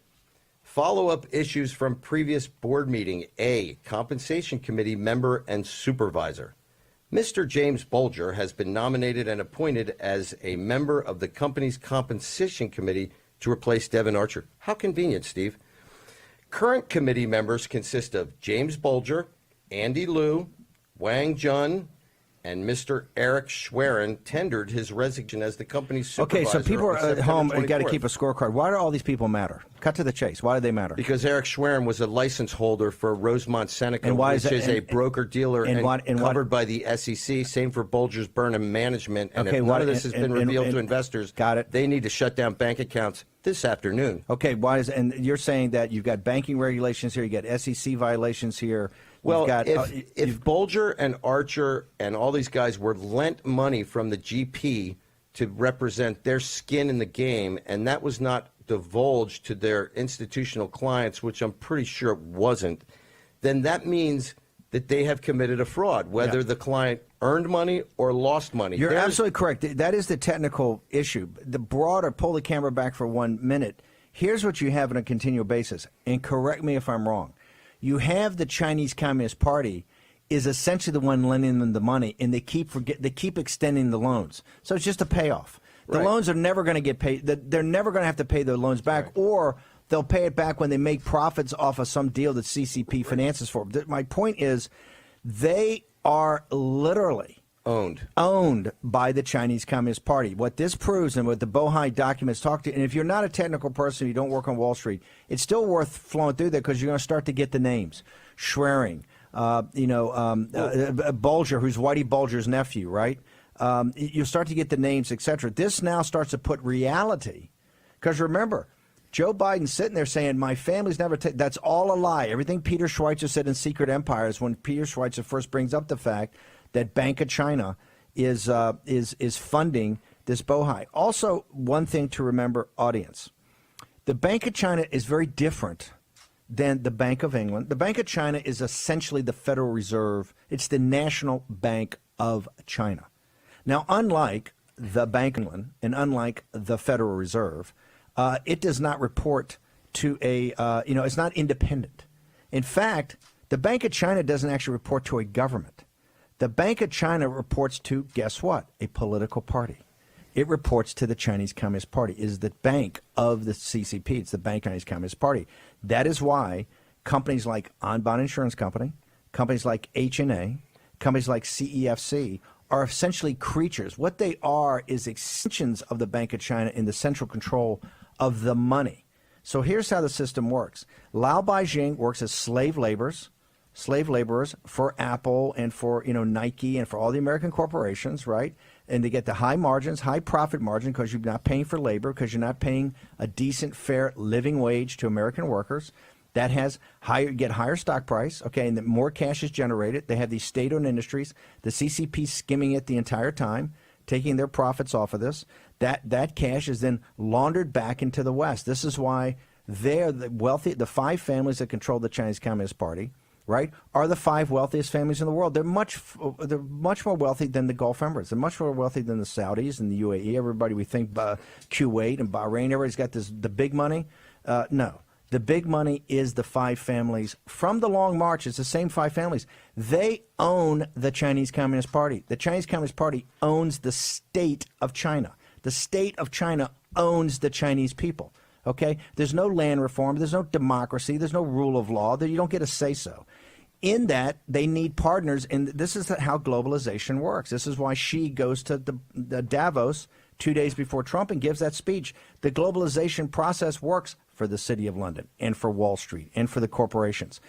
follow-up issues from previous board meeting. A, compensation committee member and supervisor. Mr. James Bulger has been nominated and appointed as a member of the company's compensation committee to replace Devin Archer. How convenient, Steve. Current committee members consist of James Bulger, Andy Liu, Wang Jun, and Mr. Eric Schwerin tendered his resignation as the company's supervisor. Okay, so people are at home and got to 24th. keep a scorecard. Why do all these people matter? Cut to the chase. Why do they matter? Because Eric Schwerin was a license holder for Rosemont Seneca, And why which is is that- a broker-dealer and what- covered by the SEC. Same for Bulger's Burnham Management. And if none of this has been revealed to investors, they need to shut down bank accounts this afternoon. Okay, why is and you're saying that you've got banking regulations here, you got SEC violations here. Well, you've got, if Bulger and Archer and all these guys were lent money from the GP to represent their skin in the game, and that was not divulged to their institutional clients, which I'm pretty sure it wasn't, then that means that they have committed a fraud, whether the client earned money or lost money. You're absolutely correct. That is the technical issue. The broader, pull the camera back for 1 minute. Here's what you have on a continual basis, and correct me if I'm wrong. You have the Chinese Communist Party is essentially the one lending them the money, and they keep extending the loans. So it's just a payoff. The loans are never going to get paid. They're never going to have to pay their loans back, or they'll pay it back when they make profits off of some deal that CCP finances for them. My point is, they are literally owned by the Chinese Communist Party. What this proves, and what the Bohai documents talk to, and if you're not a technical person, you don't work on Wall Street, it's still worth flowing through there because you're going to start to get the names. Schwerin, Bulger, who's Whitey Bulger's nephew, right? You'll start to get the names, etc. This now starts to put reality, because remember, Joe Biden's sitting there saying, my family's never that's all a lie. Everything Peter Schweitzer said in Secret Empire is when Peter Schweitzer first brings up the fact that Bank of China is funding this Bohai. Also, one thing to remember, audience, the Bank of China is very different than the Bank of England. The Bank of China is essentially the Federal Reserve. It's the National Bank of China. Now, unlike the Bank of England and unlike the Federal Reserve, it does not report to it's not independent. In fact, the Bank of China doesn't actually report to a government. The Bank of China reports to, guess what? A political party. It reports to the Chinese Communist Party. It is the bank of the CCP. It's the Bank of the Chinese Communist Party. That is why companies like Anbon Insurance Company, companies like H&A, companies like CEFC are essentially creatures. What they are is extensions of the Bank of China in the central control of the money. So here's how the system works. Lao Beijing works as slave laborers for Apple and for Nike and for all the American corporations, right? And they get the high margins, high profit margin, because you're not paying for labor, because you're not paying a decent, fair living wage to American workers. That has higher stock price, okay, and the more cash is generated. They have these state-owned industries, the CCP skimming it the entire time, taking their profits off of this. That cash is then laundered back into the West. This is why they're the wealthy. The five families that control the Chinese Communist Party, right, are the five wealthiest families in the world. They're much more wealthy than the Gulf Emirates. They're much more wealthy than the Saudis and the UAE. Everybody, we think Kuwait and Bahrain. Everybody's got the big money. No. The big money is the five families from the Long March. It's the same five families. They own the Chinese Communist Party. The Chinese Communist Party owns the state of China. The state of China owns the Chinese people. Okay? There's no land reform. There's no democracy. There's no rule of law. You don't get a say-so. In that, they need partners, and this is how globalization works. This is why Xi goes to the Davos 2 days before Trump and gives that speech. The globalization process works for the City of London and for Wall Street and for the corporations.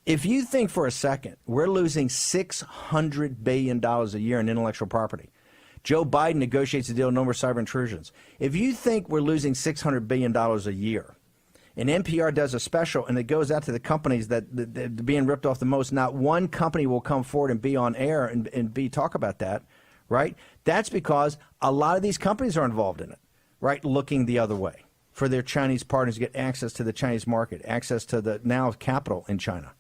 If you think for a second we're losing $600 billion a year in intellectual property, Joe Biden negotiates a deal, no more cyber intrusions. If you think we're losing $600 billion a year, and NPR does a special and it goes out to the companies that are being ripped off the most, not one company will come forward and be on air and talk about that, right? That's because a lot of these companies are involved in it, right, looking the other way. for their Chinese partners to get access to the Chinese market, access to the now capital in China.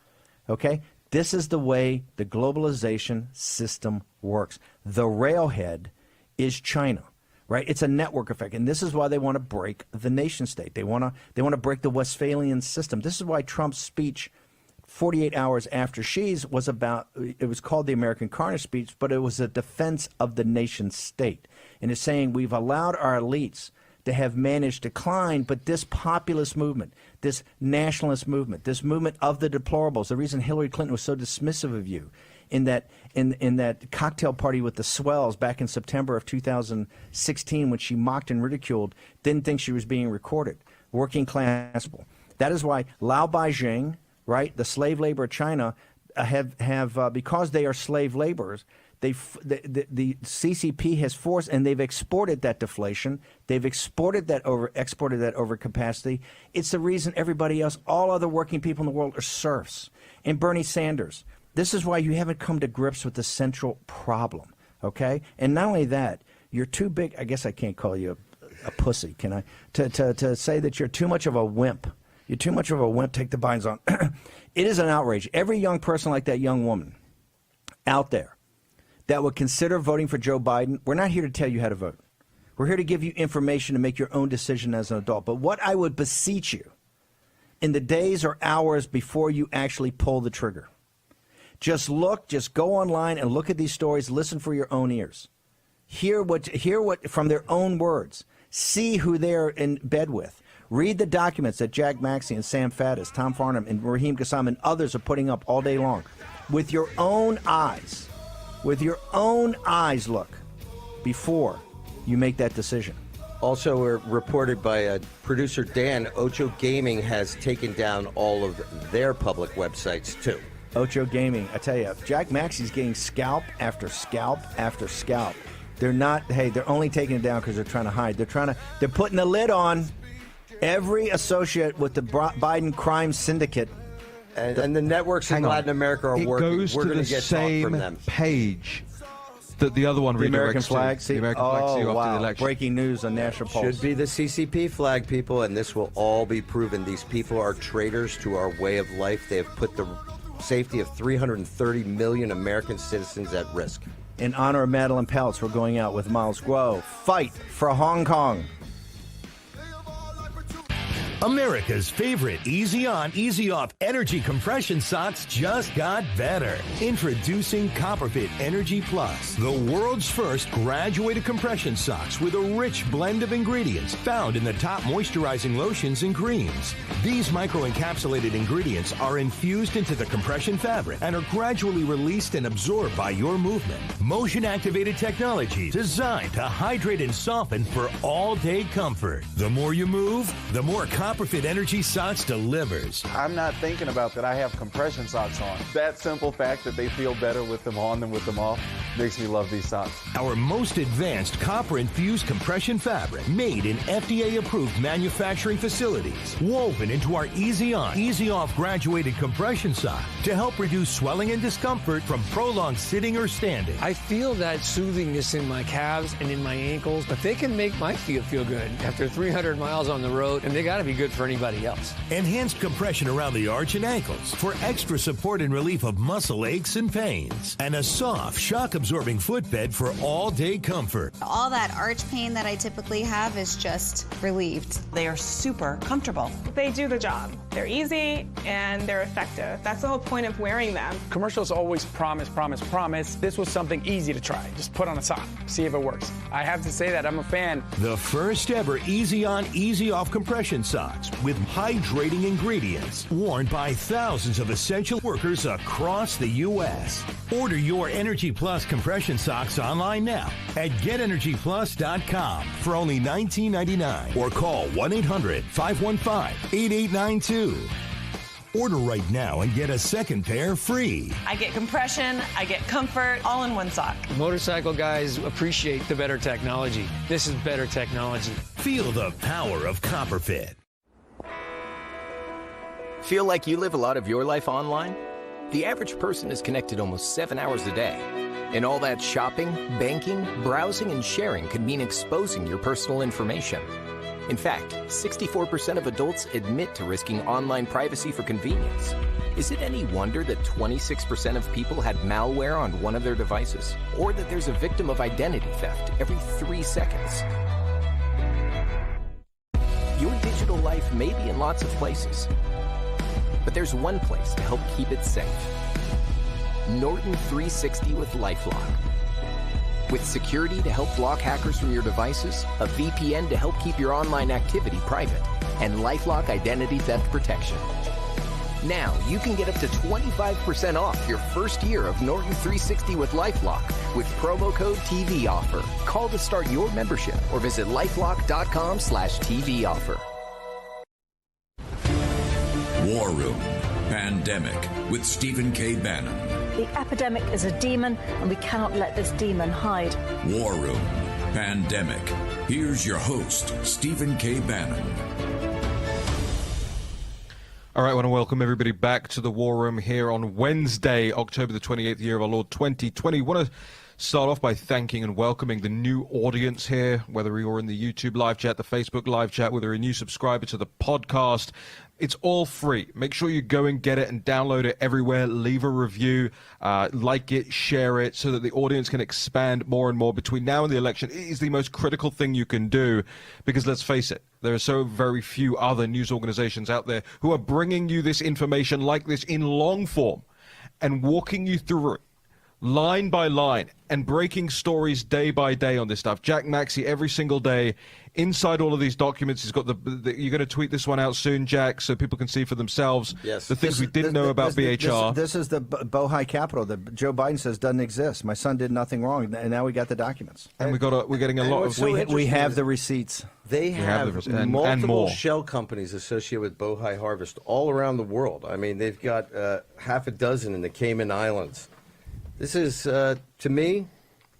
Okay? This is the way the globalization system works. The railhead is China, right? It's a network effect, and this is why they want to break the nation state. They want to break the Westphalian system. This is why Trump's speech 48 hours after Xi's was about, it was called the American Carnage speech, but it was a defense of the nation state. And it's saying we've allowed our elites to have managed decline, but this populist movement, this nationalist movement, this movement of the deplorables, the reason Hillary Clinton was so dismissive of you in that cocktail party with the swells back in September of 2016 when she mocked and ridiculed, didn't think she was being recorded. Working class people. That is why Lao Beijing, right, the slave labor of China, have because they are slave laborers, the CCP has forced, and they've exported that deflation. They've exported that overcapacity. It's the reason everybody else, all other working people in the world, are serfs. And Bernie Sanders, this is why you haven't come to grips with the central problem, okay? And not only that, you're too big. I guess I can't call you a pussy, can I? To say that you're too much of a wimp. You're too much of a wimp. Take the Bidens on. It is an outrage. Every young person like that young woman out there that would consider voting for Joe Biden, we're not here to tell you how to vote. We're here to give you information to make your own decision as an adult. But what I would beseech you in the days or hours before you actually pull the trigger, just go online and look at these stories, listen for your own ears. Hear what from their own words. See who they're in bed with. Read the documents that Jack Maxey and Sam Faddis, Tom Farnham, and Raheem Kassam and others are putting up all day long. With your own eyes. With your own eyes, look, before you make that decision. Also, we're reported by producer Dan, Ocho Gaming has taken down all of their public websites, too. Ocho Gaming, I tell you, Jack Maxey's getting scalp after scalp after scalp. They're only taking it down because they're trying to hide. They're putting the lid on every associate with the Biden crime syndicate. And the networks in Latin America are working. It goes We're to going the to get talk from them. same page that the other one the American flag. The American flag. After the election. Breaking news on National Pulse. Should be the CCP flag, people, and this will all be proven. These people are traitors to our way of life. They have put the safety of 330 million American citizens at risk. In honor of Madeline Peltz, we're going out with Milesguo. Fight for Hong Kong. America's favorite easy on, easy off energy compression socks just got better. Introducing Copperfit Energy Plus, the world's first graduated compression socks with a rich blend of ingredients found in the top moisturizing lotions and creams. These microencapsulated ingredients are infused into the compression fabric and are gradually released and absorbed by your movement. Motion-activated technology designed to hydrate and soften for all-day comfort. The more you move, the more Copperfit Energy Socks delivers. I'm not thinking about that I have compression socks on. That simple fact that they feel better with them on than with them off makes me love these socks. Our most advanced copper-infused compression fabric made in FDA-approved manufacturing facilities, woven into our Easy On, Easy Off graduated compression sock to help reduce swelling and discomfort from prolonged sitting or standing. I feel that soothingness in my calves and in my ankles, but they can make my feet feel good after 300 miles on the road, and they got to be good for anybody else. Enhanced compression around the arch and ankles for extra support and relief of muscle aches and pains. And a soft, shock-absorbing footbed for all-day comfort. All that arch pain that I typically have is just relieved. They are super comfortable. They do the job. They're easy and they're effective. That's the whole point of wearing them. Commercials always promise, promise, promise. This was something easy to try. Just put on a sock, see if it works. I have to say that I'm a fan. The first ever Easy On, Easy Off compression socks with hydrating ingredients worn by thousands of essential workers across the U.S. Order your Energy Plus compression socks online now at GetEnergyPlus.com for only $19.99 or call 1-800-515-8892. Order right now and get a second pair free. I get compression, I get comfort, all in one sock. Motorcycle guys appreciate the better technology. This is better technology. Feel the power of Copperfit. Feel like you live a lot of your life online? The average person is connected almost 7 hours a day. And all that shopping, banking, browsing, and sharing could mean exposing your personal information. In fact, 64% of adults admit to risking online privacy for convenience. Is it any wonder that 26% of people had malware on one of their devices? Or that there's a victim of identity theft every 3 seconds? Your digital life may be in lots of places, but there's one place to help keep it safe. Norton 360 with Lifelock. With security to help block hackers from your devices, a VPN to help keep your online activity private, and LifeLock identity theft protection. Now, you can get up to 25% off your first year of Norton 360 with LifeLock with promo code TV offer. Call to start your membership or visit lifelock.com/TV offer. War Room Pandemic with Stephen K. Bannon. The epidemic is a demon, and we cannot let this demon hide. War Room Pandemic. Here's your host, Stephen K. Bannon. All right, I want to welcome everybody back to the War Room here on Wednesday, October the 28th, year of our Lord 2020. I want to start off by thanking and welcoming the new audience here, whether you're in the YouTube live chat, the Facebook live chat, whether you're a new subscriber to the podcast. It's all free. Make sure you go and get it and download it everywhere. Leave a review, like it, share it, so that the audience can expand more and more between now and the election. It is the most critical thing you can do because, let's face it, there are so very few other news organizations out there who are bringing you this information like this in long form and walking you through it line by line and breaking stories day by day on this stuff. Jack Maxey every single day inside all of these documents. He's got you're going to tweet this one out soon, Jack, so people can see for themselves the things we didn't know about BHR. This is the Bohai Capital that Joe Biden says doesn't exist. My son did nothing wrong, and now we got the documents. And we're getting a lot of... We have the receipts. They have multiple shell companies associated with Bohai Harvest all around the world. I mean, they've got half a dozen in the Cayman Islands. This is, to me,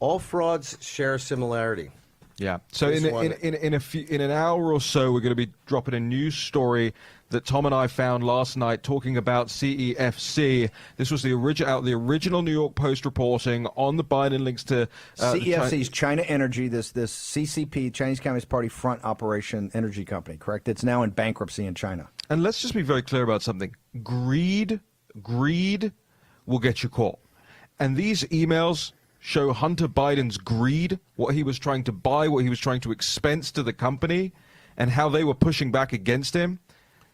all frauds share a similarity. Yeah. So in an hour or so, we're going to be dropping a news story that Tom and I found last night talking about CEFC. This was the original New York Post reporting on the Biden links to CEFC's China Energy, this CCP, Chinese Communist Party front operation energy company, correct? It's now in bankruptcy in China. And let's just be very clear about something. Greed will get you caught. And these emails show Hunter Biden's greed, what he was trying to buy, what he was trying to expense to the company, and how they were pushing back against him.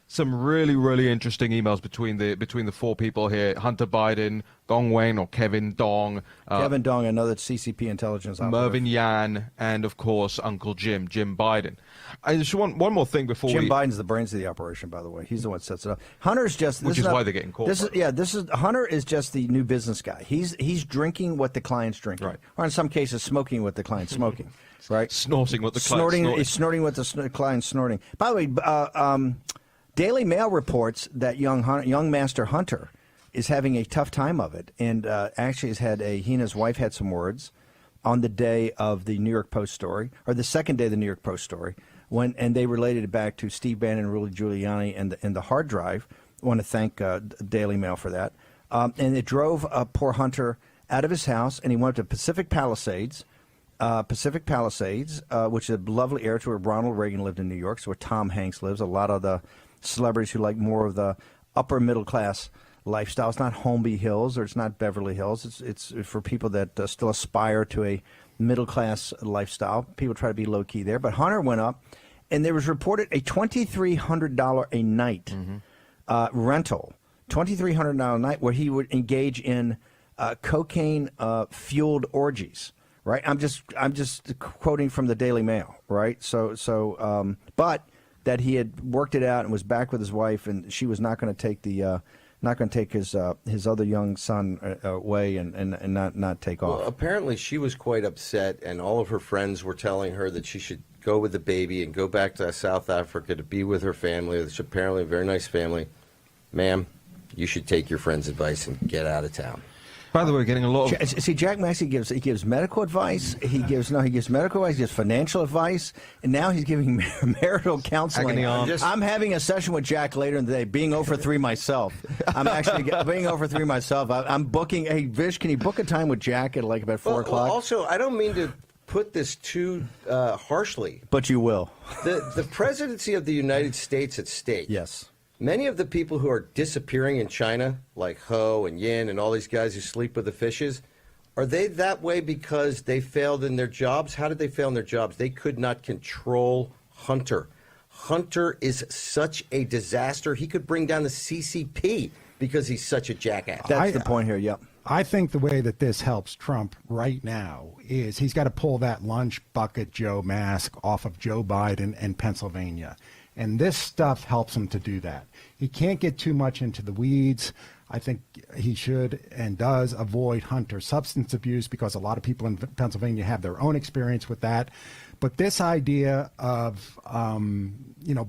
Some really, really interesting emails between the four people here: Hunter Biden, Gong Wen or Kevin Dong, Kevin Dong, another CCP intelligence operative, Mervyn Yan, and of course Uncle Jim Biden. I just want one more thing before Jim Biden's the brains of the operation, by the way. He's the one that sets it up. Hunter's just why they're getting caught. Hunter is just the new business guy. He's drinking what the client's drinking, right? Or in some cases, smoking what the client's smoking, right? Snorting what the client's snorting. Snorting what the client's snorting. By the way, Daily Mail reports that young Master Hunter is having a tough time of it, and actually he and his wife had some words on the day of the New York Post story, or the second day of the New York Post story, and they related it back to Steve Bannon and Rudy Giuliani and the hard drive. I want to thank Daily Mail for that. And it drove poor Hunter out of his house, and he went to Pacific Palisades, which is a lovely area to where Ronald Reagan lived in New York, so where Tom Hanks lives. A lot of the celebrities who like more of the upper middle class lifestyle. It's not Holmby Hills or it's not Beverly Hills. It's for people that still aspire to a middle class lifestyle. People try to be low key there. But Hunter went up, and there was reported a $2,300 a night rental, $2,300 a night, where he would engage in cocaine fueled orgies. Right. I'm just quoting from the Daily Mail. Right. But that he had worked it out and was back with his wife, and she was not going to take his other young son away and not take off. Well, apparently she was quite upset, and all of her friends were telling her that she should go with the baby and go back to South Africa to be with her family. It's apparently a very nice family. Ma'am, you should take your friend's advice and get out of town. By the way, getting a lot of... See, Jack Maxey gives medical advice. He gives medical advice. He gives financial advice, and now he's giving marital counseling. I'm having a session with Jack later in the day, being 0 for 3 myself. I'm actually being 0 for 3 myself. I'm booking. Hey, Vish, can you book a time with Jack at like about 4 o'clock? Also, I don't mean to put this too harshly. But you will. The presidency of the United States at stake. Yes. Many of the people who are disappearing in China, like Ho and Yin and all these guys who sleep with the fishes, are they that way because they failed in their jobs? How did they fail in their jobs? They could not control Hunter. Hunter is such a disaster. He could bring down the CCP because he's such a jackass. That's the point here, yep. I think the way that this helps Trump right now is he's got to pull that lunch bucket Joe mask off of Joe Biden and Pennsylvania. And this stuff helps him to do that. He can't get too much into the weeds. I think he should and does avoid Hunter substance abuse because a lot of people in Pennsylvania have their own experience with that. But this idea of,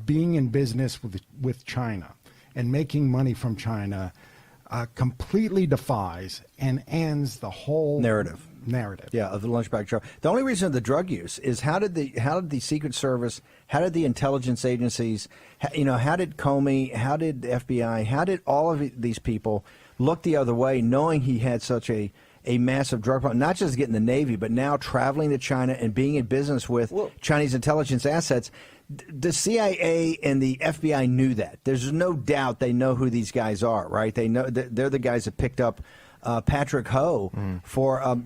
being in business with China and making money from China completely defies and ends the whole narrative. Yeah, of the lunchbag drug. The only reason of the drug use is how did the Secret Service, how did the intelligence agencies, how did Comey, how did the FBI, how did all of these people look the other way, knowing he had such a massive drug problem, not just getting the Navy, but now traveling to China and being in business with Chinese intelligence assets. The CIA and the FBI knew that. There's no doubt they know who these guys are, right? They know they're the guys that picked up Patrick Ho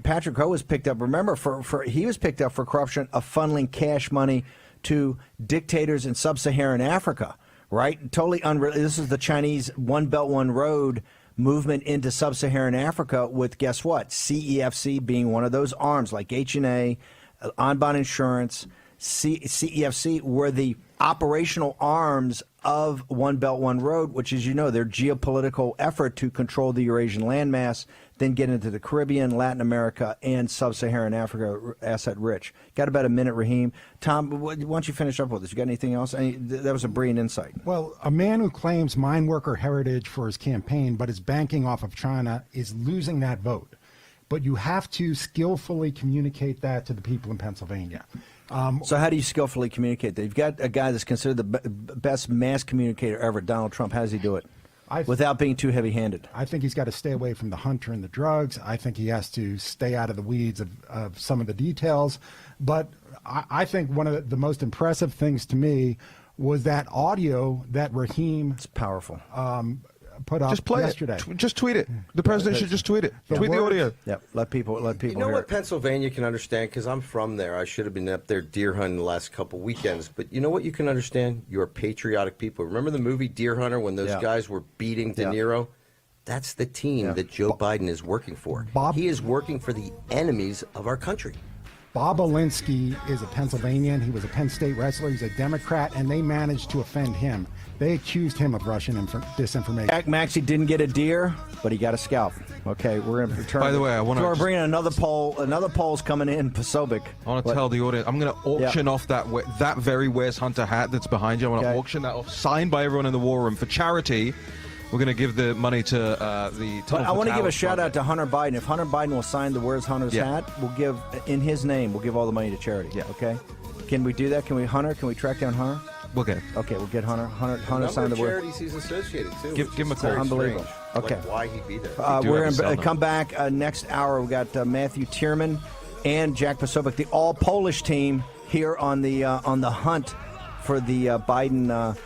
Patrick Ho was picked up. Remember, he was picked up for corruption of funneling cash money to dictators in sub-Saharan Africa, right? Totally unreal. This is the Chinese One Belt One Road movement into sub-Saharan Africa with, guess what? CEFC being one of those arms, like H&A, Anbon Insurance. CEFC were the operational arms of One Belt, One Road, which is, their geopolitical effort to control the Eurasian landmass, then get into the Caribbean, Latin America, and sub-Saharan Africa, asset rich. Got about a minute, Raheem. Tom, why don't you finish up with this? You got anything else? That was a brilliant insight. Well, a man who claims mine worker heritage for his campaign but is banking off of China is losing that vote. But you have to skillfully communicate that to the people in Pennsylvania. So how do you skillfully communicate that? You've got a guy that's considered the best mass communicator ever, Donald Trump. How does he do it? Without being too heavy-handed? I think he's got to stay away from the Hunter and the drugs. I think he has to stay out of the weeds of some of the details. But I think one of the most impressive things to me was that audio that Raheem... It's powerful. Put up just play yesterday. Just tweet it. The president should just tweet it. Tweet the audio. Yep. Let people. You know what Pennsylvania can understand? Because I'm from there. I should have been up there deer hunting the last couple weekends. But you know what you can understand? You're patriotic people. Remember the movie Deer Hunter when those guys were beating De Niro? That's the team that Joe Biden is working for. He is working for the enemies of our country. Bob Alinsky is a Pennsylvanian. He was a Penn State wrestler. He's a Democrat, and they managed to offend him. They accused him of Russian disinformation. Jack Maxey didn't get a deer, but he got a scalp. Okay, we're going to return. By the way, we're bringing another poll. Another poll's coming in, Posobiec. I want to tell the audience, I'm going to auction off that very Where's Hunter hat that's behind you. I want to auction that off, signed by everyone in the war room for charity. We're going to give the money to the Tunnel I want to give a shout project. out to Hunter Biden. If Hunter Biden will sign the Where's Hunter's hat, we'll give, in his name, we'll give all the money to charity. Yeah. Okay? Can we do that? Can we track down Hunter? We'll get it. Okay, we'll get Hunter. Hunter signed the word. Charities he's associated too. Give him a call. Unbelievable. Okay. Like why he'd be there. We're going to come back next hour. We've got Matthew Tierman and Jack Posobiec, the all Polish team, here on the hunt for the Biden.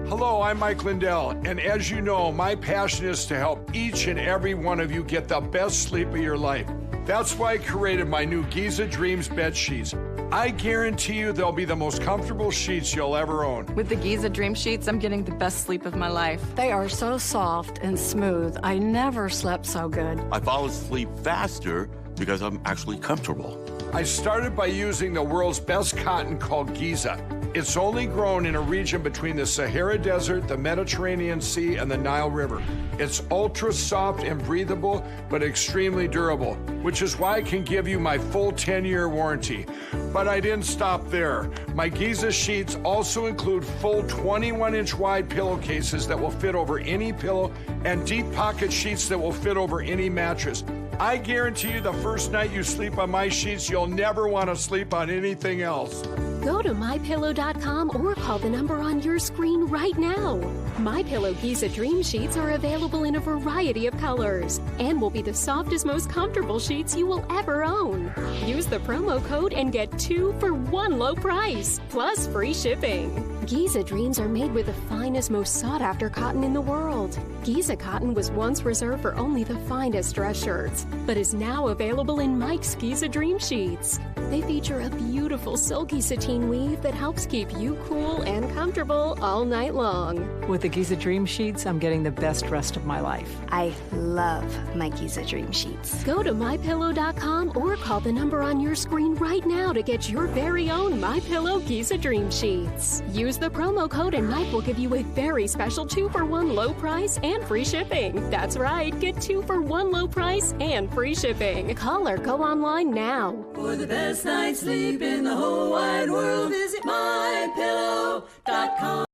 Hello, I'm Mike Lindell, and as you know, my passion is to help each and every one of you get the best sleep of your life. That's why I created my new Giza Dreams bed sheets. I guarantee you they'll be the most comfortable sheets you'll ever own. With the Giza Dream Sheets, I'm getting the best sleep of my life. They are so soft and smooth. I never slept so good. I fall asleep faster because I'm actually comfortable. I started by using the world's best cotton called Giza. It's only grown in a region between the Sahara Desert, the Mediterranean Sea, and the Nile River. It's ultra soft and breathable, but extremely durable, which is why I can give you my full 10-year warranty. But I didn't stop there. My Giza sheets also include full 21-inch wide pillowcases that will fit over any pillow and deep pocket sheets that will fit over any mattress. I guarantee you the first night you sleep on my sheets, you'll never want to sleep on anything else. Go to MyPillow.com or call the number on your screen right now. MyPillow Giza Dream Sheets are available in a variety of colors and will be the softest, most comfortable sheets you will ever own. Use the promo code and get 2 for 1 low price, plus free shipping. Giza Dreams are made with the finest, most sought-after cotton in the world. Giza cotton was once reserved for only the finest dress shirts, but is now available in Mike's Giza Dream Sheets. They feature a beautiful silky sateen weave that helps keep you cool and comfortable all night long. With the Giza Dream Sheets, I'm getting the best rest of my life. I love my Giza Dream Sheets. Go to MyPillow.com or call the number on your screen right now to get your very own MyPillow Giza Dream Sheets. Use the promo code and Mike will give you a very special 2 for 1 low price and free shipping. That's right, get 2 for 1 low price and free shipping. Call or go online now. For the best night's sleep in the whole wide world, visit MyPillow.com.